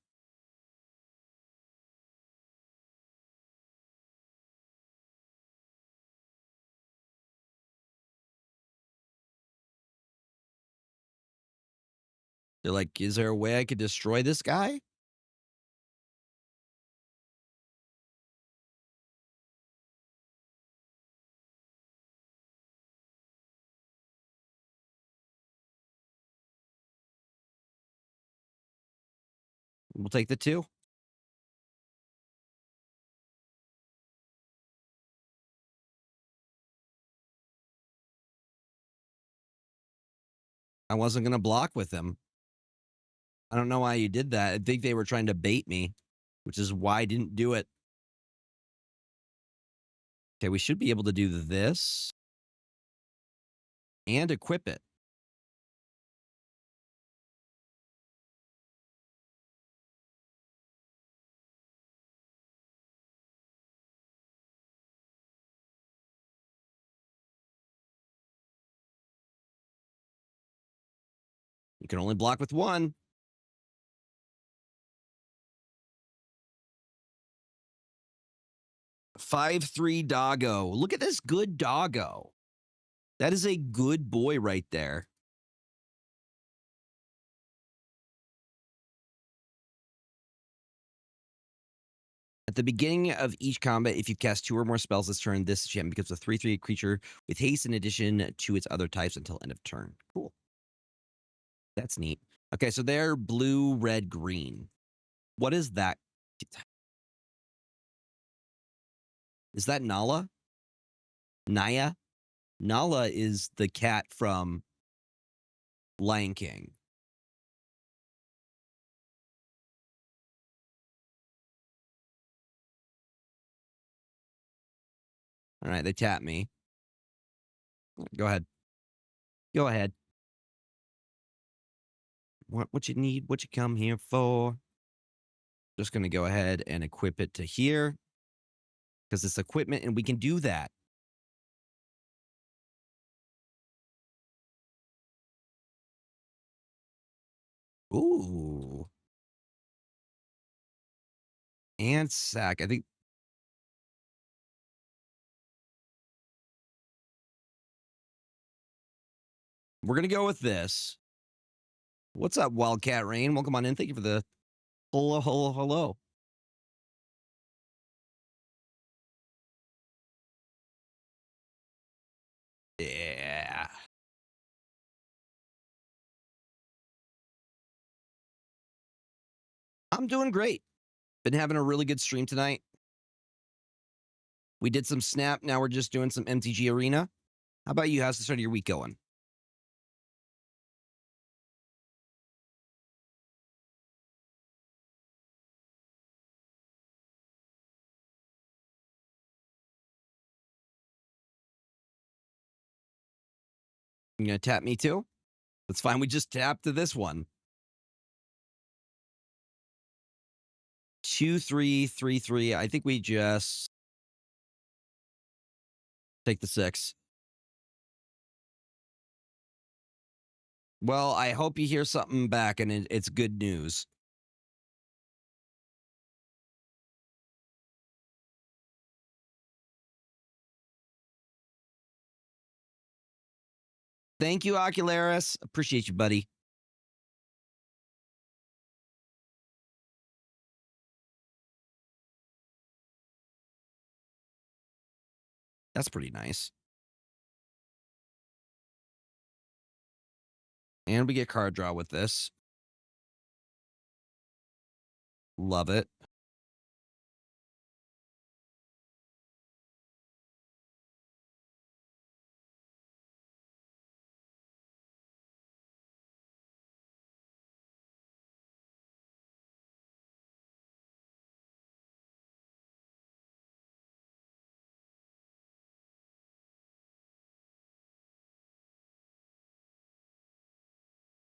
They're like, is there a way I could destroy this guy? We'll take the 2. I wasn't going to block with them. I don't know why you did that. I think they were trying to bait me, which is why I didn't do it. Okay, we should be able to do this and equip it. You can only block with one. "5/3 doggo." Look at this good doggo. That is a good boy right there. At the beginning of each combat, if you cast 2 or more spells this turn, this champion becomes a 3/3 creature with haste in addition to its other types until end of turn. Cool. That's neat. Okay, so they're blue, red, green. What is that? Is that Nala? Naya? Nala is the cat from Lion King. All right, they tap me. Go ahead. Go ahead. What you need, what you come here for. Just going to go ahead and equip it to here because it's equipment and we can do that. Ooh. And sack. I think. We're going to go with this. What's up, Wildcat Rain? Welcome on in. Thank you for the hello, hello, hello. Yeah. I'm doing great. Been having a really good stream tonight. We did some Snap. Now we're just doing some MTG Arena. How about you? How's the start of your week going? You gonna tap me too? That's fine. We just tapped to this one. 2, 3, 3, 3. I think we just take the 6. Well, I hope you hear something back and it's good news. Thank you, Ocularis. Appreciate you, buddy. That's pretty nice. And we get card draw with this. Love it.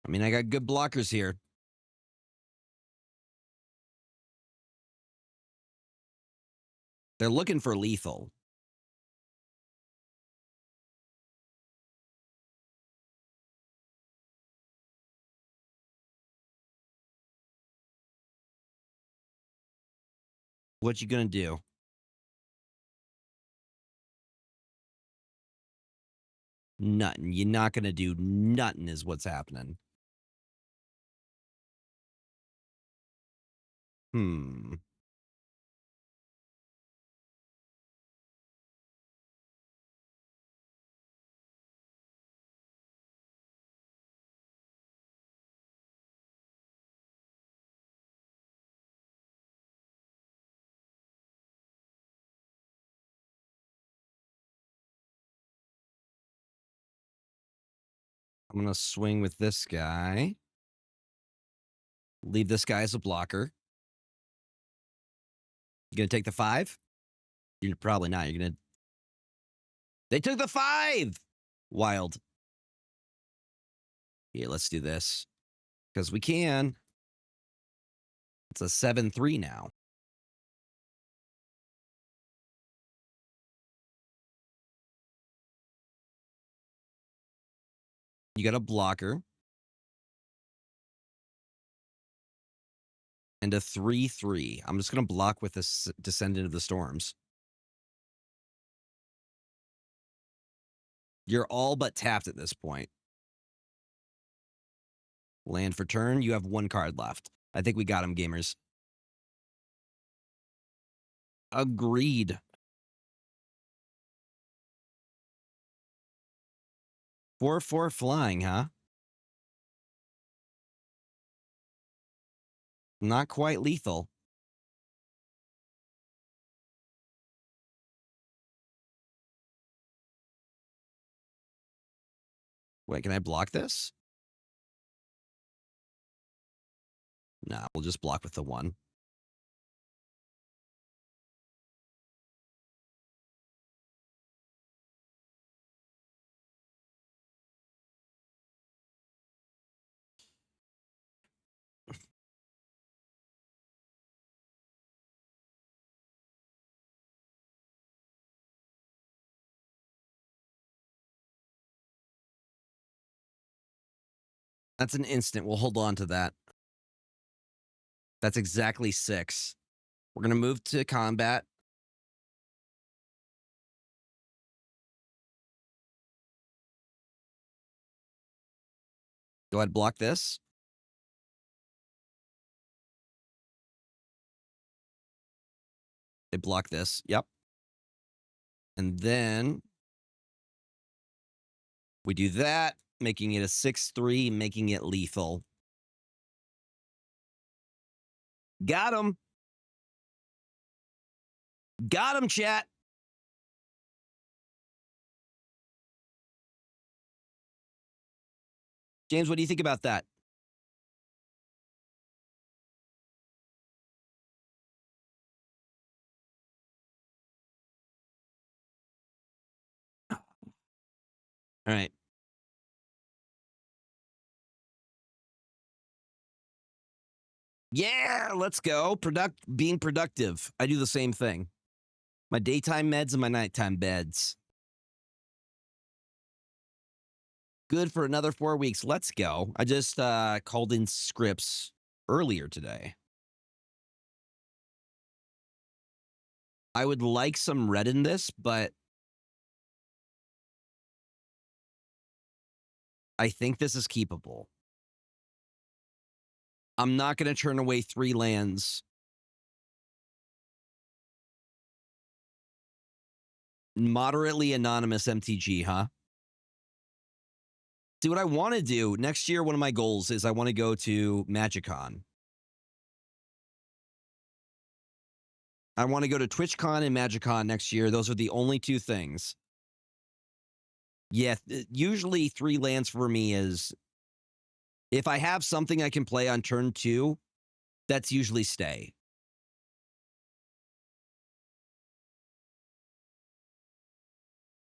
I mean, I got good blockers here. They're looking for lethal. What you gonna do? Nothing. You're not gonna do nothing is what's happening. Hmm. I'm gonna swing with this guy. Leave this guy as a blocker. You gonna take the 5? You're probably not. You're gonna. They took the 5. Wild. Here, let's do this because we can. It's a 7/3 now. You got a blocker. and a 3/3. I'm just going to block with this Descendant of the Storms. You're all but tapped at this point. Land for turn. You have one card left. I think we got him, gamers. Agreed. 4/4 flying, huh? Not quite lethal. Wait, can I block this? Nah, we'll just block with the 1. That's an instant. We'll hold on to that. That's exactly 6. We're going to move to combat. Go ahead, block this. They block this. Yep. And then we do that, making it a 6/3, making it lethal. Got him. Got him, chat. James, what do you think about that? All right. Yeah, let's go. Being productive. I do the same thing. My daytime meds and my nighttime beds. Good for another 4 weeks. Let's go. I just called in scripts earlier today. I would like some red in this, but I think this is keepable. I'm not going to turn away 3 lands. Moderately anonymous MTG, huh? See, what I want to do next year, one of my goals is I want to go to MagicCon. I want to go to TwitchCon and MagicCon next year. Those are the only 2 things. Yeah, usually 3 lands for me is, if I have something I can play on turn 2, that's usually stay.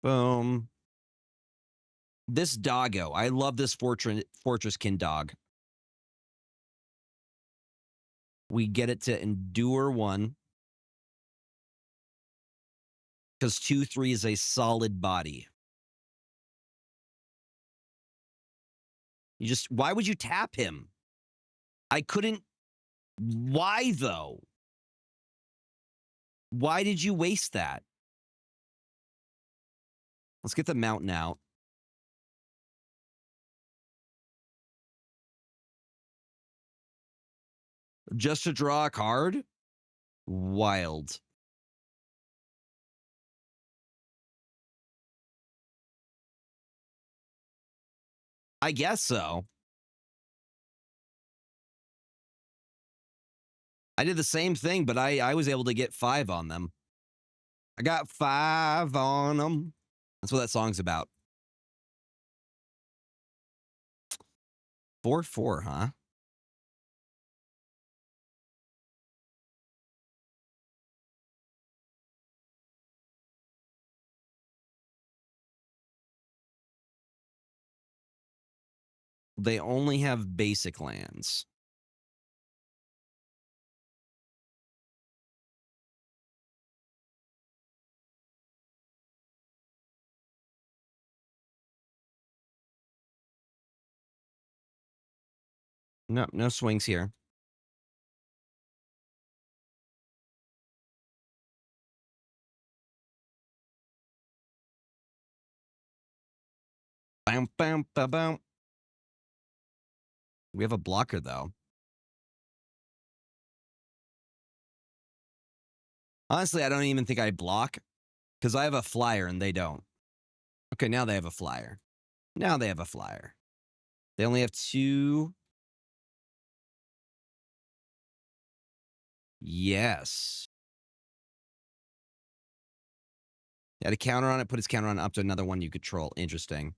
Boom. This doggo. I love this Fortresskin dog. We get it to endure 1. Because 2/3 is a solid body. Why would you tap him? I couldn't. Why though? Why did you waste that? Let's get the mountain out. Just to draw a card? Wild. I guess so. I did the same thing, but I was able to get 5 on them. I got 5 on them. That's what that song's about. 4/4, huh? They only have basic lands. No swings here. Bam, bam, bam, bam. We have a blocker, though. Honestly, I don't even think I block because I have a flyer and they don't. Okay, now they have a flyer. Now they have a flyer. They only have 2. Yes. Had a counter on it, put his counter on up to another one you control. Interesting.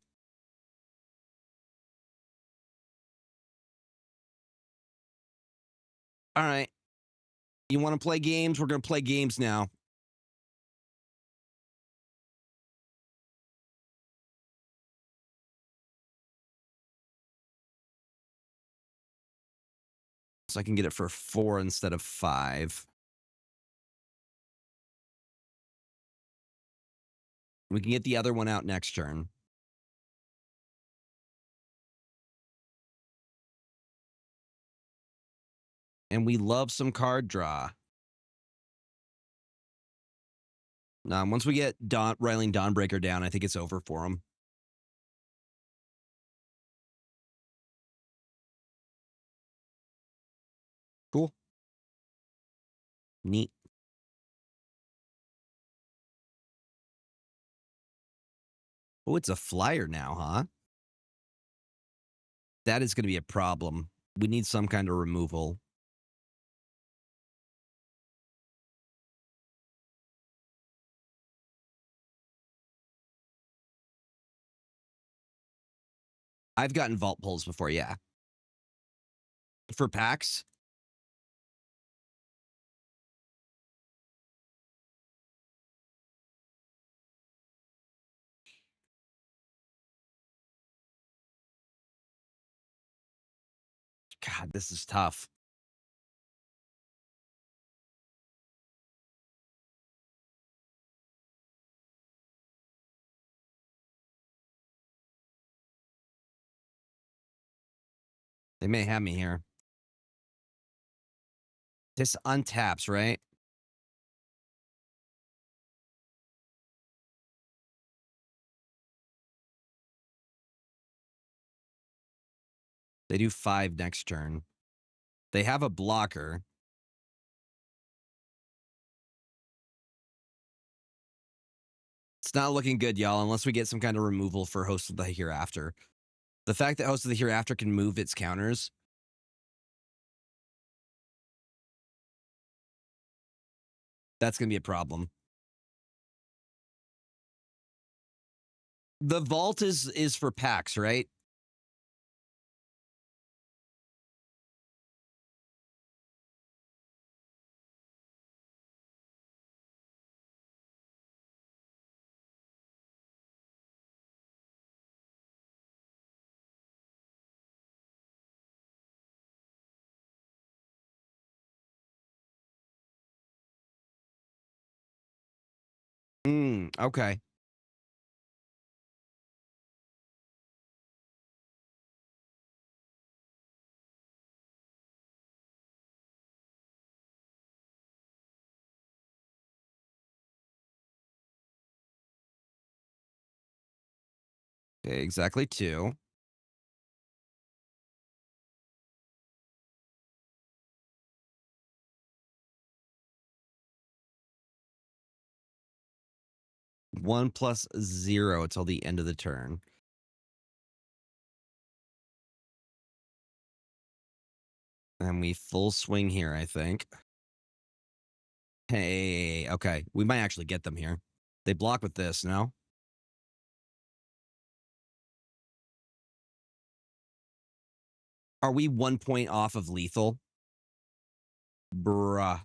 All right. You want to play games? We're going to play games now. So I can get it for 4 instead of 5. We can get the other one out next turn. And we love some card draw. Once we get Riling Dawnbreaker down, I think it's over for him. Cool. Neat. Oh, it's a flyer now, huh? That is going to be a problem. We need some kind of removal. I've gotten vault pulls before, yeah. For packs? God, this is tough. They may have me here. This untaps, right? They do 5 next turn. They have a blocker. It's not looking good, y'all, unless we get some kind of removal for Host of the Hereafter. The fact that Host of the Hereafter can move its counters. That's going to be a problem. The vault is for packs, right? Okay. Okay, exactly 2. One plus 0 until the end of the turn. And we full swing here, I think. Hey, okay. We might actually get them here. They block with this, no? Are we 1 point off of lethal? Bruh.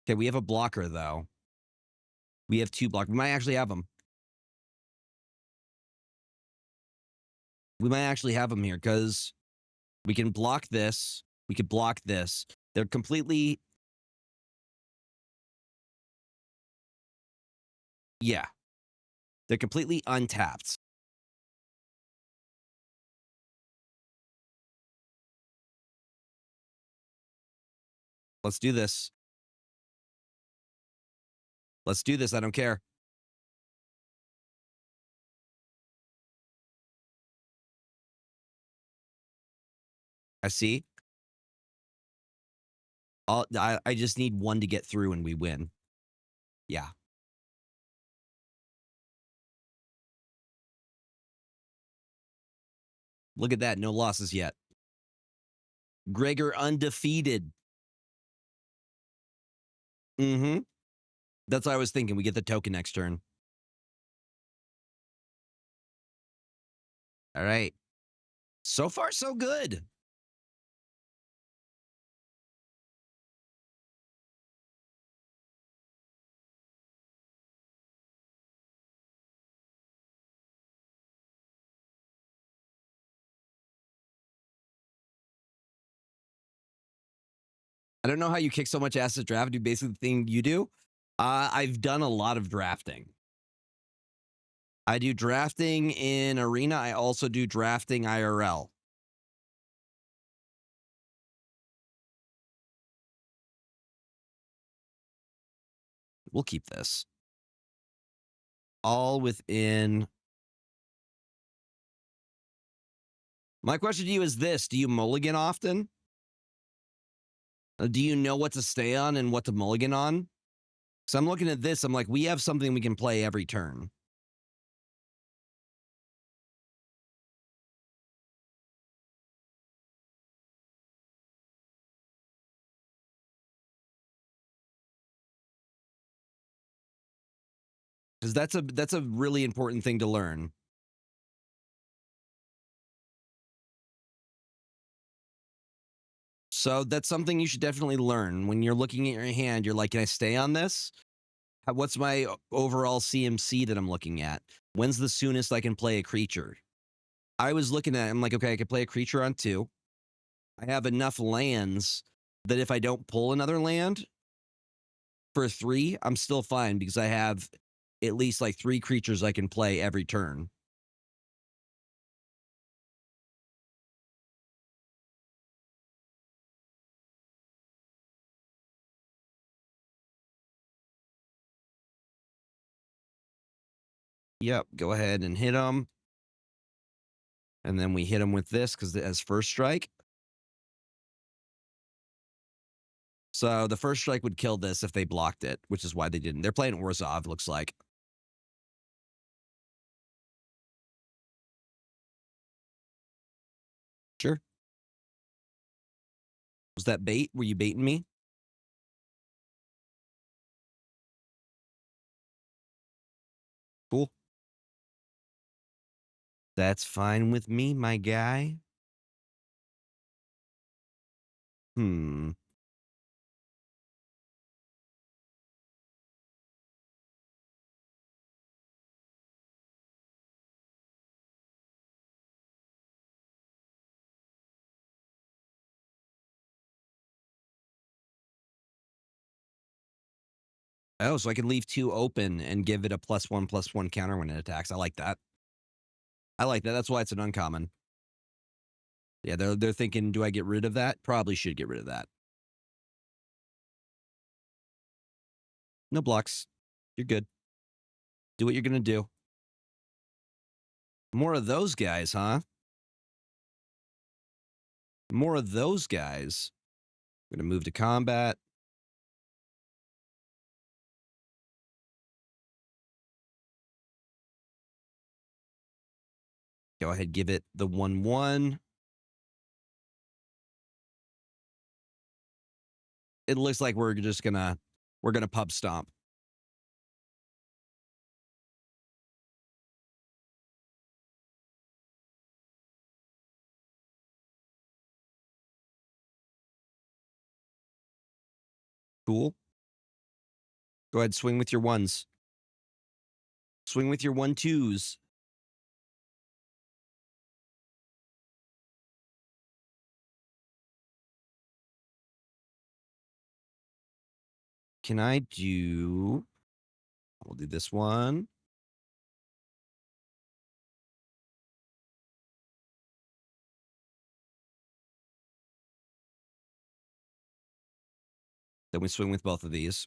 Okay, we have a blocker, though. We have 2 blockers. We might actually have them. We might actually have them here, because we can block this. We could block this. They're completely... Yeah. They're completely untapped. Let's do this. Let's do this. I don't care. I see. I just need one to get through and we win. Yeah. Look at that. No losses yet. Gregor undefeated. Mm-hmm. That's what I was thinking. We get the token next turn. All right. So far, so good. I don't know how you kick so much ass at draft. Do basically the thing you do. I've done a lot of drafting. I do drafting in Arena. I also do drafting IRL. We'll keep this. All within. My question to you is this. Do you mulligan often? Do you know what to stay on and what to mulligan on? So I'm looking at this. I'm like, we have something we can play every turn. Because that's a really important thing to learn. So that's something you should definitely learn. When you're looking at your hand, you're like, can I stay on this? What's my overall CMC that I'm looking at? When's the soonest I can play a creature? I was looking at it, I'm like, okay, I could play a creature on 2. I have enough lands that if I don't pull another land for 3, I'm still fine because I have at least like 3 creatures I can play every turn. Yep, go ahead and hit them. And then we hit them with this because it has first strike. So the first strike would kill this if they blocked it, which is why they didn't. They're playing Orzhov, looks like. Sure. Was that bait? Were you baiting me? Cool. That's fine with me, my guy. Hmm. Oh, so I can leave 2 open and give it a +1/+1 counter when it attacks. I like that. I like that. That's why it's an uncommon. Yeah, they're thinking, do I get rid of that? Probably should get rid of that. No blocks. You're good. Do what you're gonna do. More of those guys, huh? More of those guys. I'm gonna move to combat. Go ahead, give it the 1/1. It looks like we're gonna pub stomp. Cool. Go ahead, swing with your 1s. Swing with your 1/2s. Can I do... We'll do this one. Then we swing with both of these.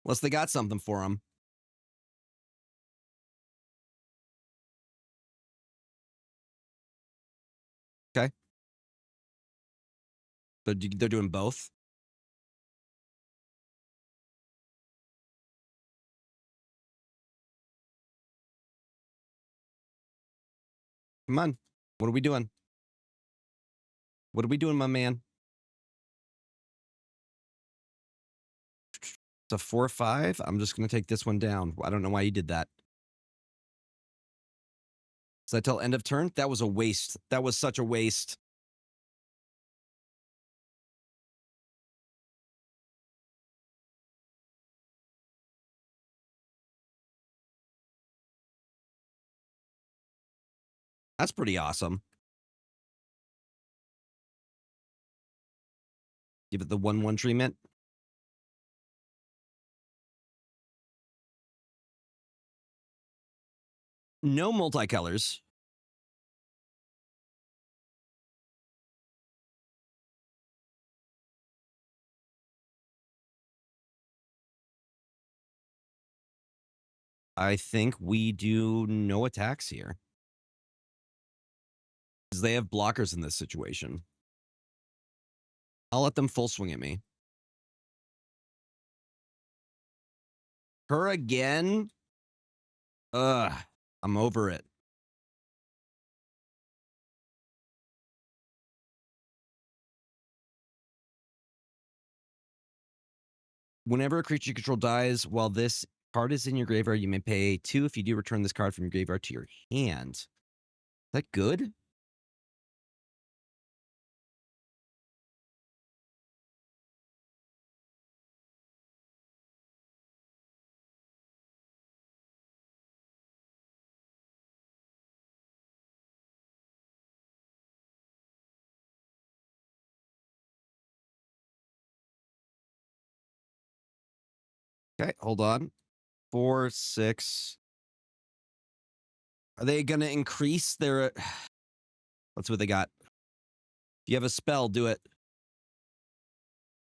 Unless they got something for them. They're doing both. Come on. What are we doing? What are we doing, my man? It's a 4-5. I'm just going to take this one down. I don't know why you did that. Is that till end of turn? That was a waste. That was such a waste. That's pretty awesome. Give it the 1/1 treatment. No multicolors. I think we do no attacks here. Because they have blockers in this situation. I'll let them full swing at me. Her again? Ugh. I'm over it. Whenever a creature you control dies while this card is in your graveyard, you may pay 2 if you do return this card from your graveyard to your hand. Is that good? Okay, hold on. 4, 6. Are they going to increase their... Let's see what they got. If you have a spell, do it.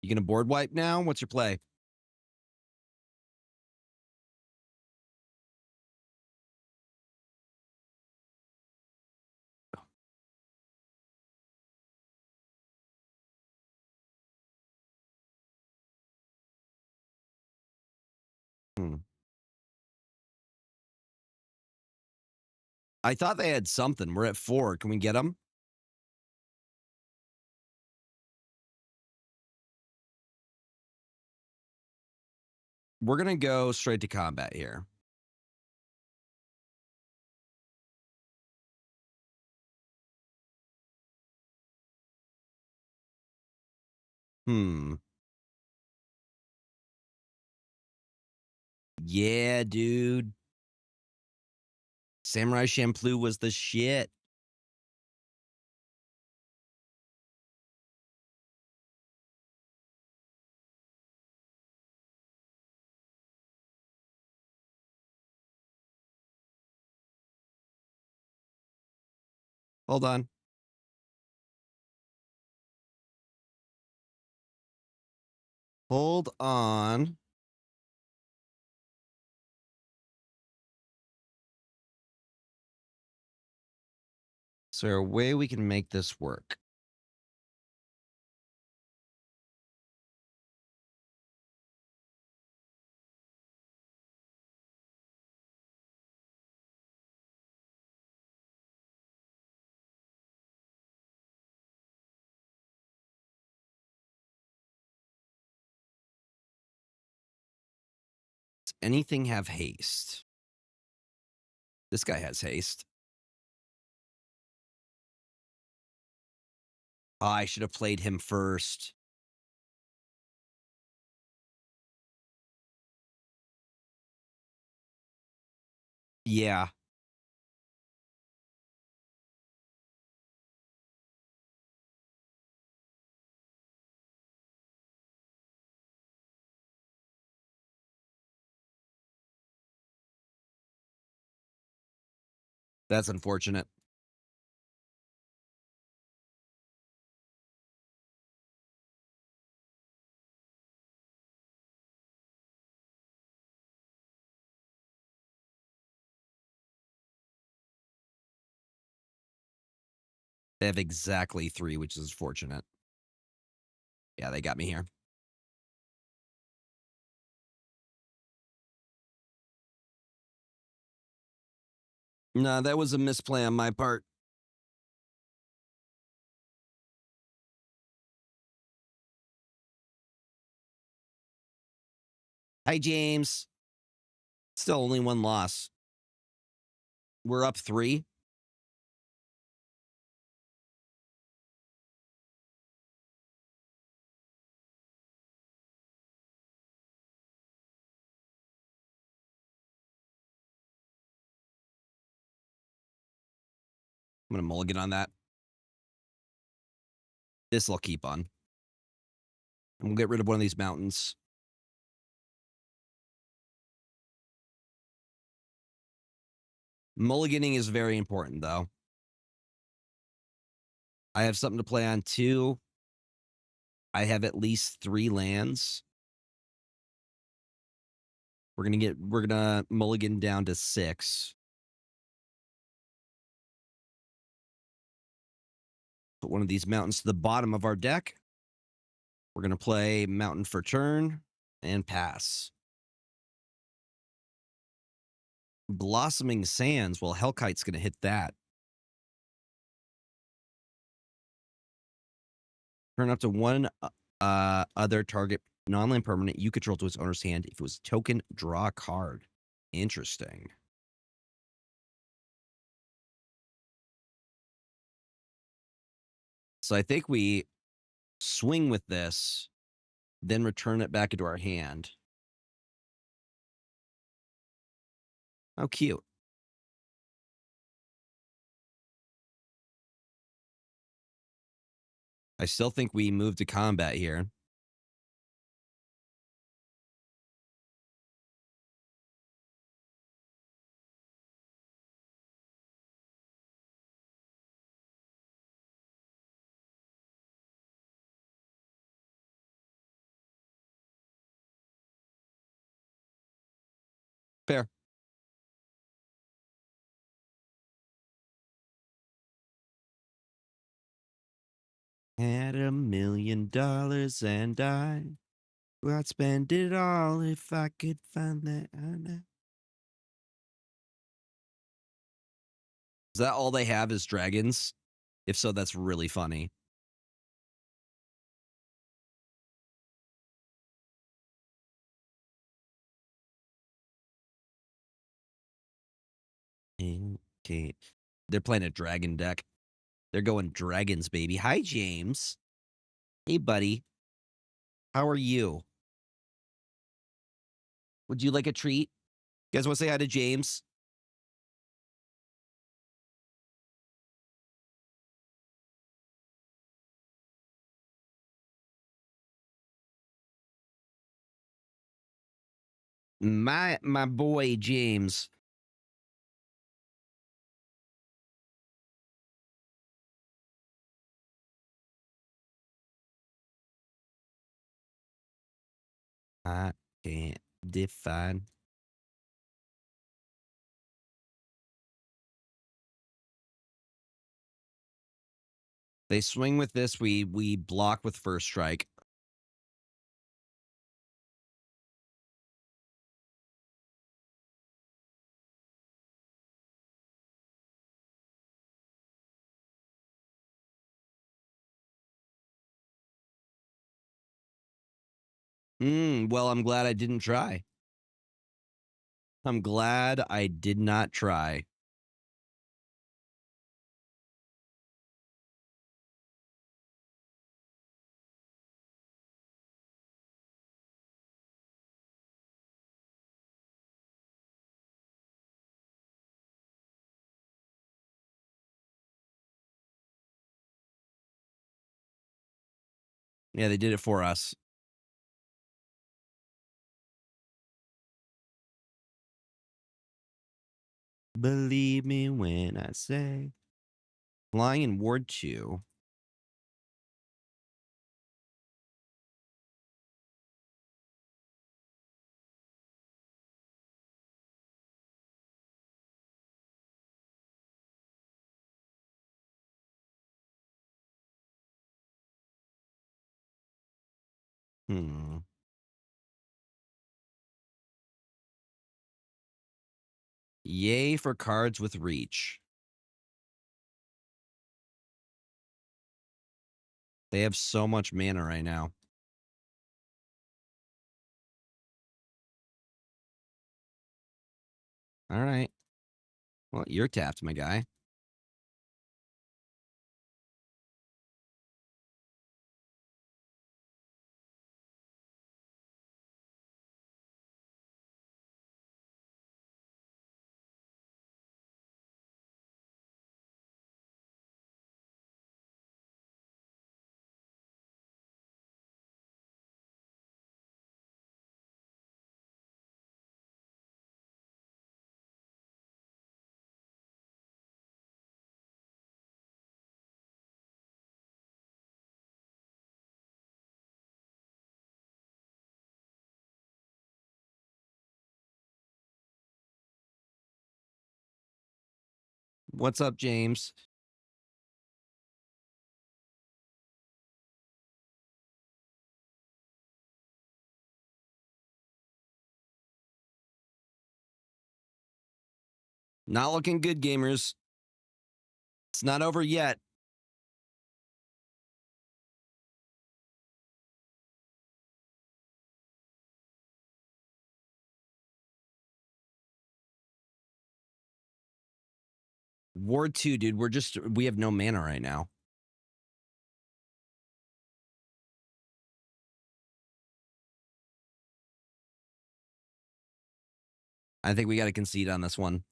You going to board wipe now? What's your play? I thought they had something. We're at 4. Can we get them? We're going to go straight to combat here. Yeah, dude. Samurai Champloo was the shit. Hold on. Hold on. Is there a way we can make this work? Does anything have haste? This guy has haste. Oh, I should have played him first. Yeah. That's unfortunate. They have exactly 3, which is fortunate. Yeah, they got me here. No, that was a misplay on my part. Hi, James. Still only one loss. We're up 3. I'm going to mulligan on that. This will keep on. And we'll get rid of one of these mountains. Mulliganing is very important, though. I have something to play on, too. I have at least 3 lands. We're gonna mulligan down to 6. Put one of these mountains to the bottom of our deck. We're gonna play mountain for turn and pass. Blossoming Sands. Well, Hellkite's gonna hit that. Turn up to one other target non-land permanent you control to its owner's hand. If it was a token, draw a card. Interesting. So I think we swing with this, then return it back into our hand. How cute. I still think we move to combat here. Fair. Had $1 million and I'd spend it all if I could find that. Is that all they have is dragons? If so, that's really funny. Okay. They're playing a dragon deck. They're going dragons, baby. Hi, James. Hey, buddy. How are you? Would you like a treat? You guys want to say hi to James? My boy, James. I can't define. They swing with this. We block with first strike. Well, I'm glad I didn't try. I'm glad I did not try. Yeah, they did it for us. Believe me when I say. Flying in Ward 2. Yay for cards with reach. They have so much mana right now. All right. Well, you're tapped, my guy. What's up, James? Not looking good, gamers. It's not over yet. Ward 2, dude. We have no mana right now. I think we got to concede on this one.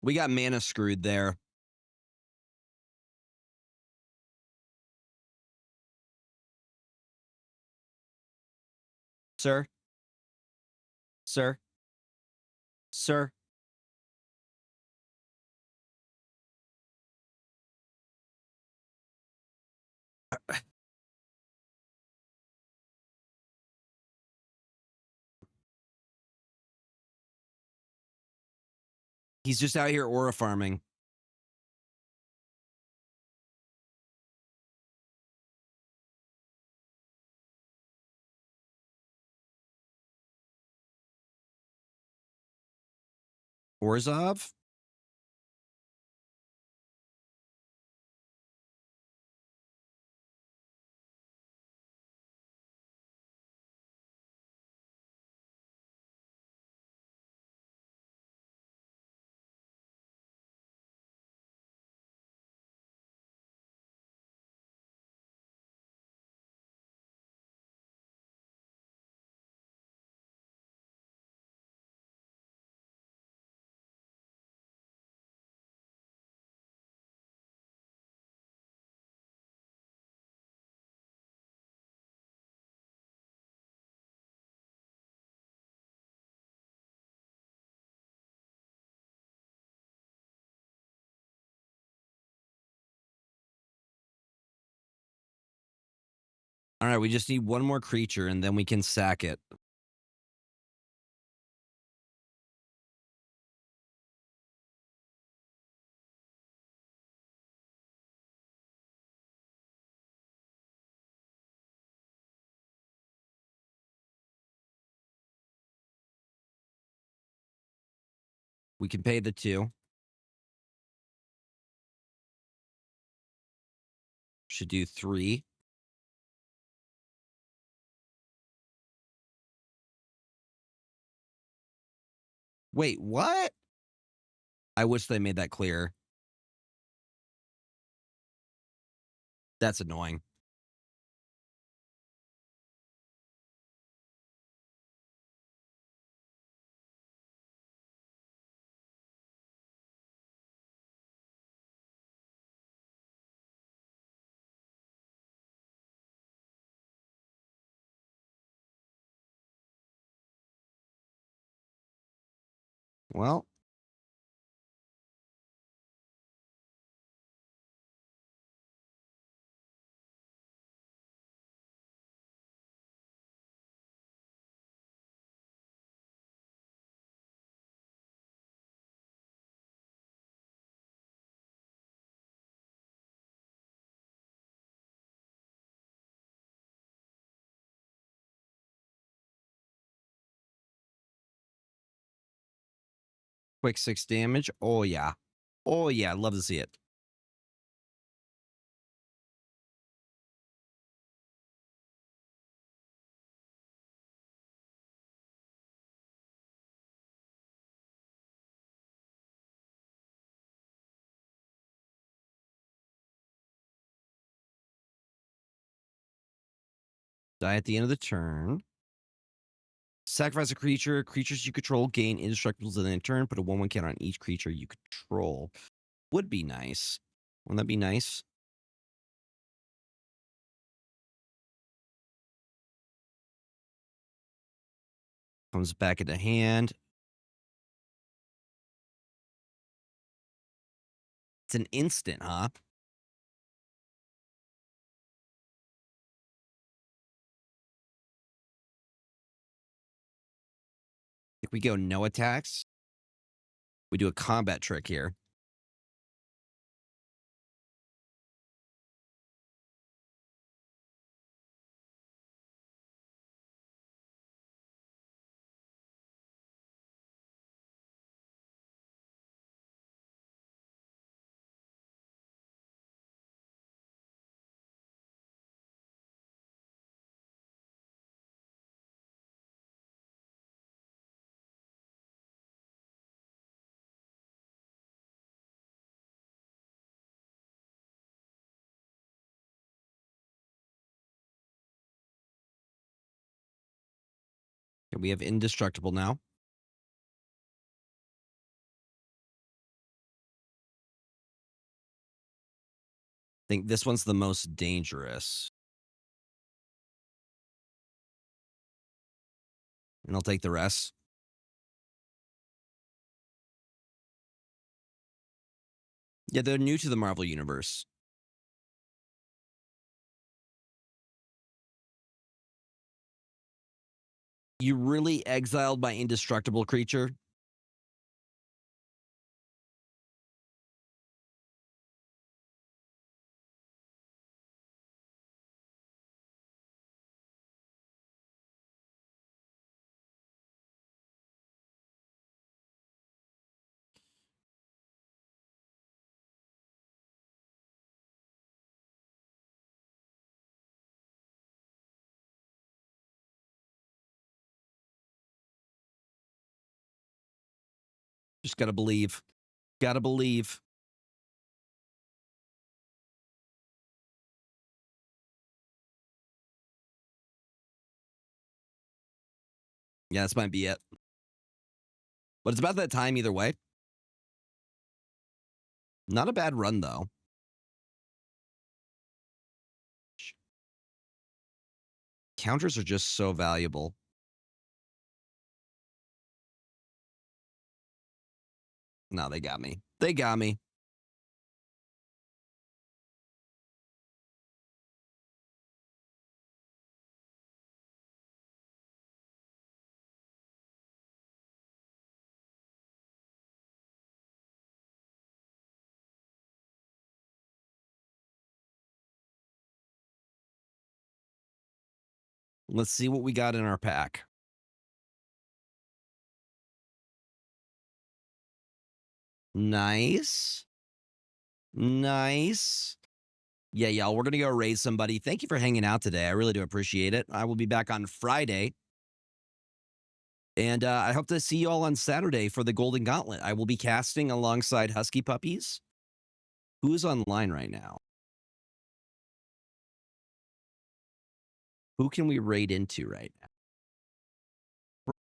We got mana screwed there. Sir? Sir? Sir? He's just out here aura farming. Orzhov? All right, we just need one more creature, and then we can sack it. We can pay the 2. Should do 3. Wait, what? I wish they made that clear. That's annoying. Well. Quick 6 damage. Oh, yeah. Oh, yeah. I'd love to see it. Die at the end of the turn. Sacrifice a creature. Creatures you control gain indestructibles in the turn. Put a 1/1 counter on each creature you control. Would be nice. Wouldn't that be nice? Comes back into hand. It's an instant, huh? If we go no attacks, we do a combat trick here. Okay, we have indestructible now. I think this one's the most dangerous. And I'll take the rest. Yeah, they're new to the Marvel Universe. You really exiled my indestructible creature? Just gotta believe. Gotta believe. Yeah, this might be it. But it's about that time either way. Not a bad run, though. Counters are just so valuable. No, they got me. They got me. Let's see what we got in our pack. Nice. Nice. Yeah, y'all, we're going to go raise somebody. Thank you for hanging out today. I really do appreciate it. I will be back on Friday. And I hope to see you all on Saturday for the Golden Gauntlet. I will be casting alongside Husky Puppies. Who's online right now? Who can we raid into right now?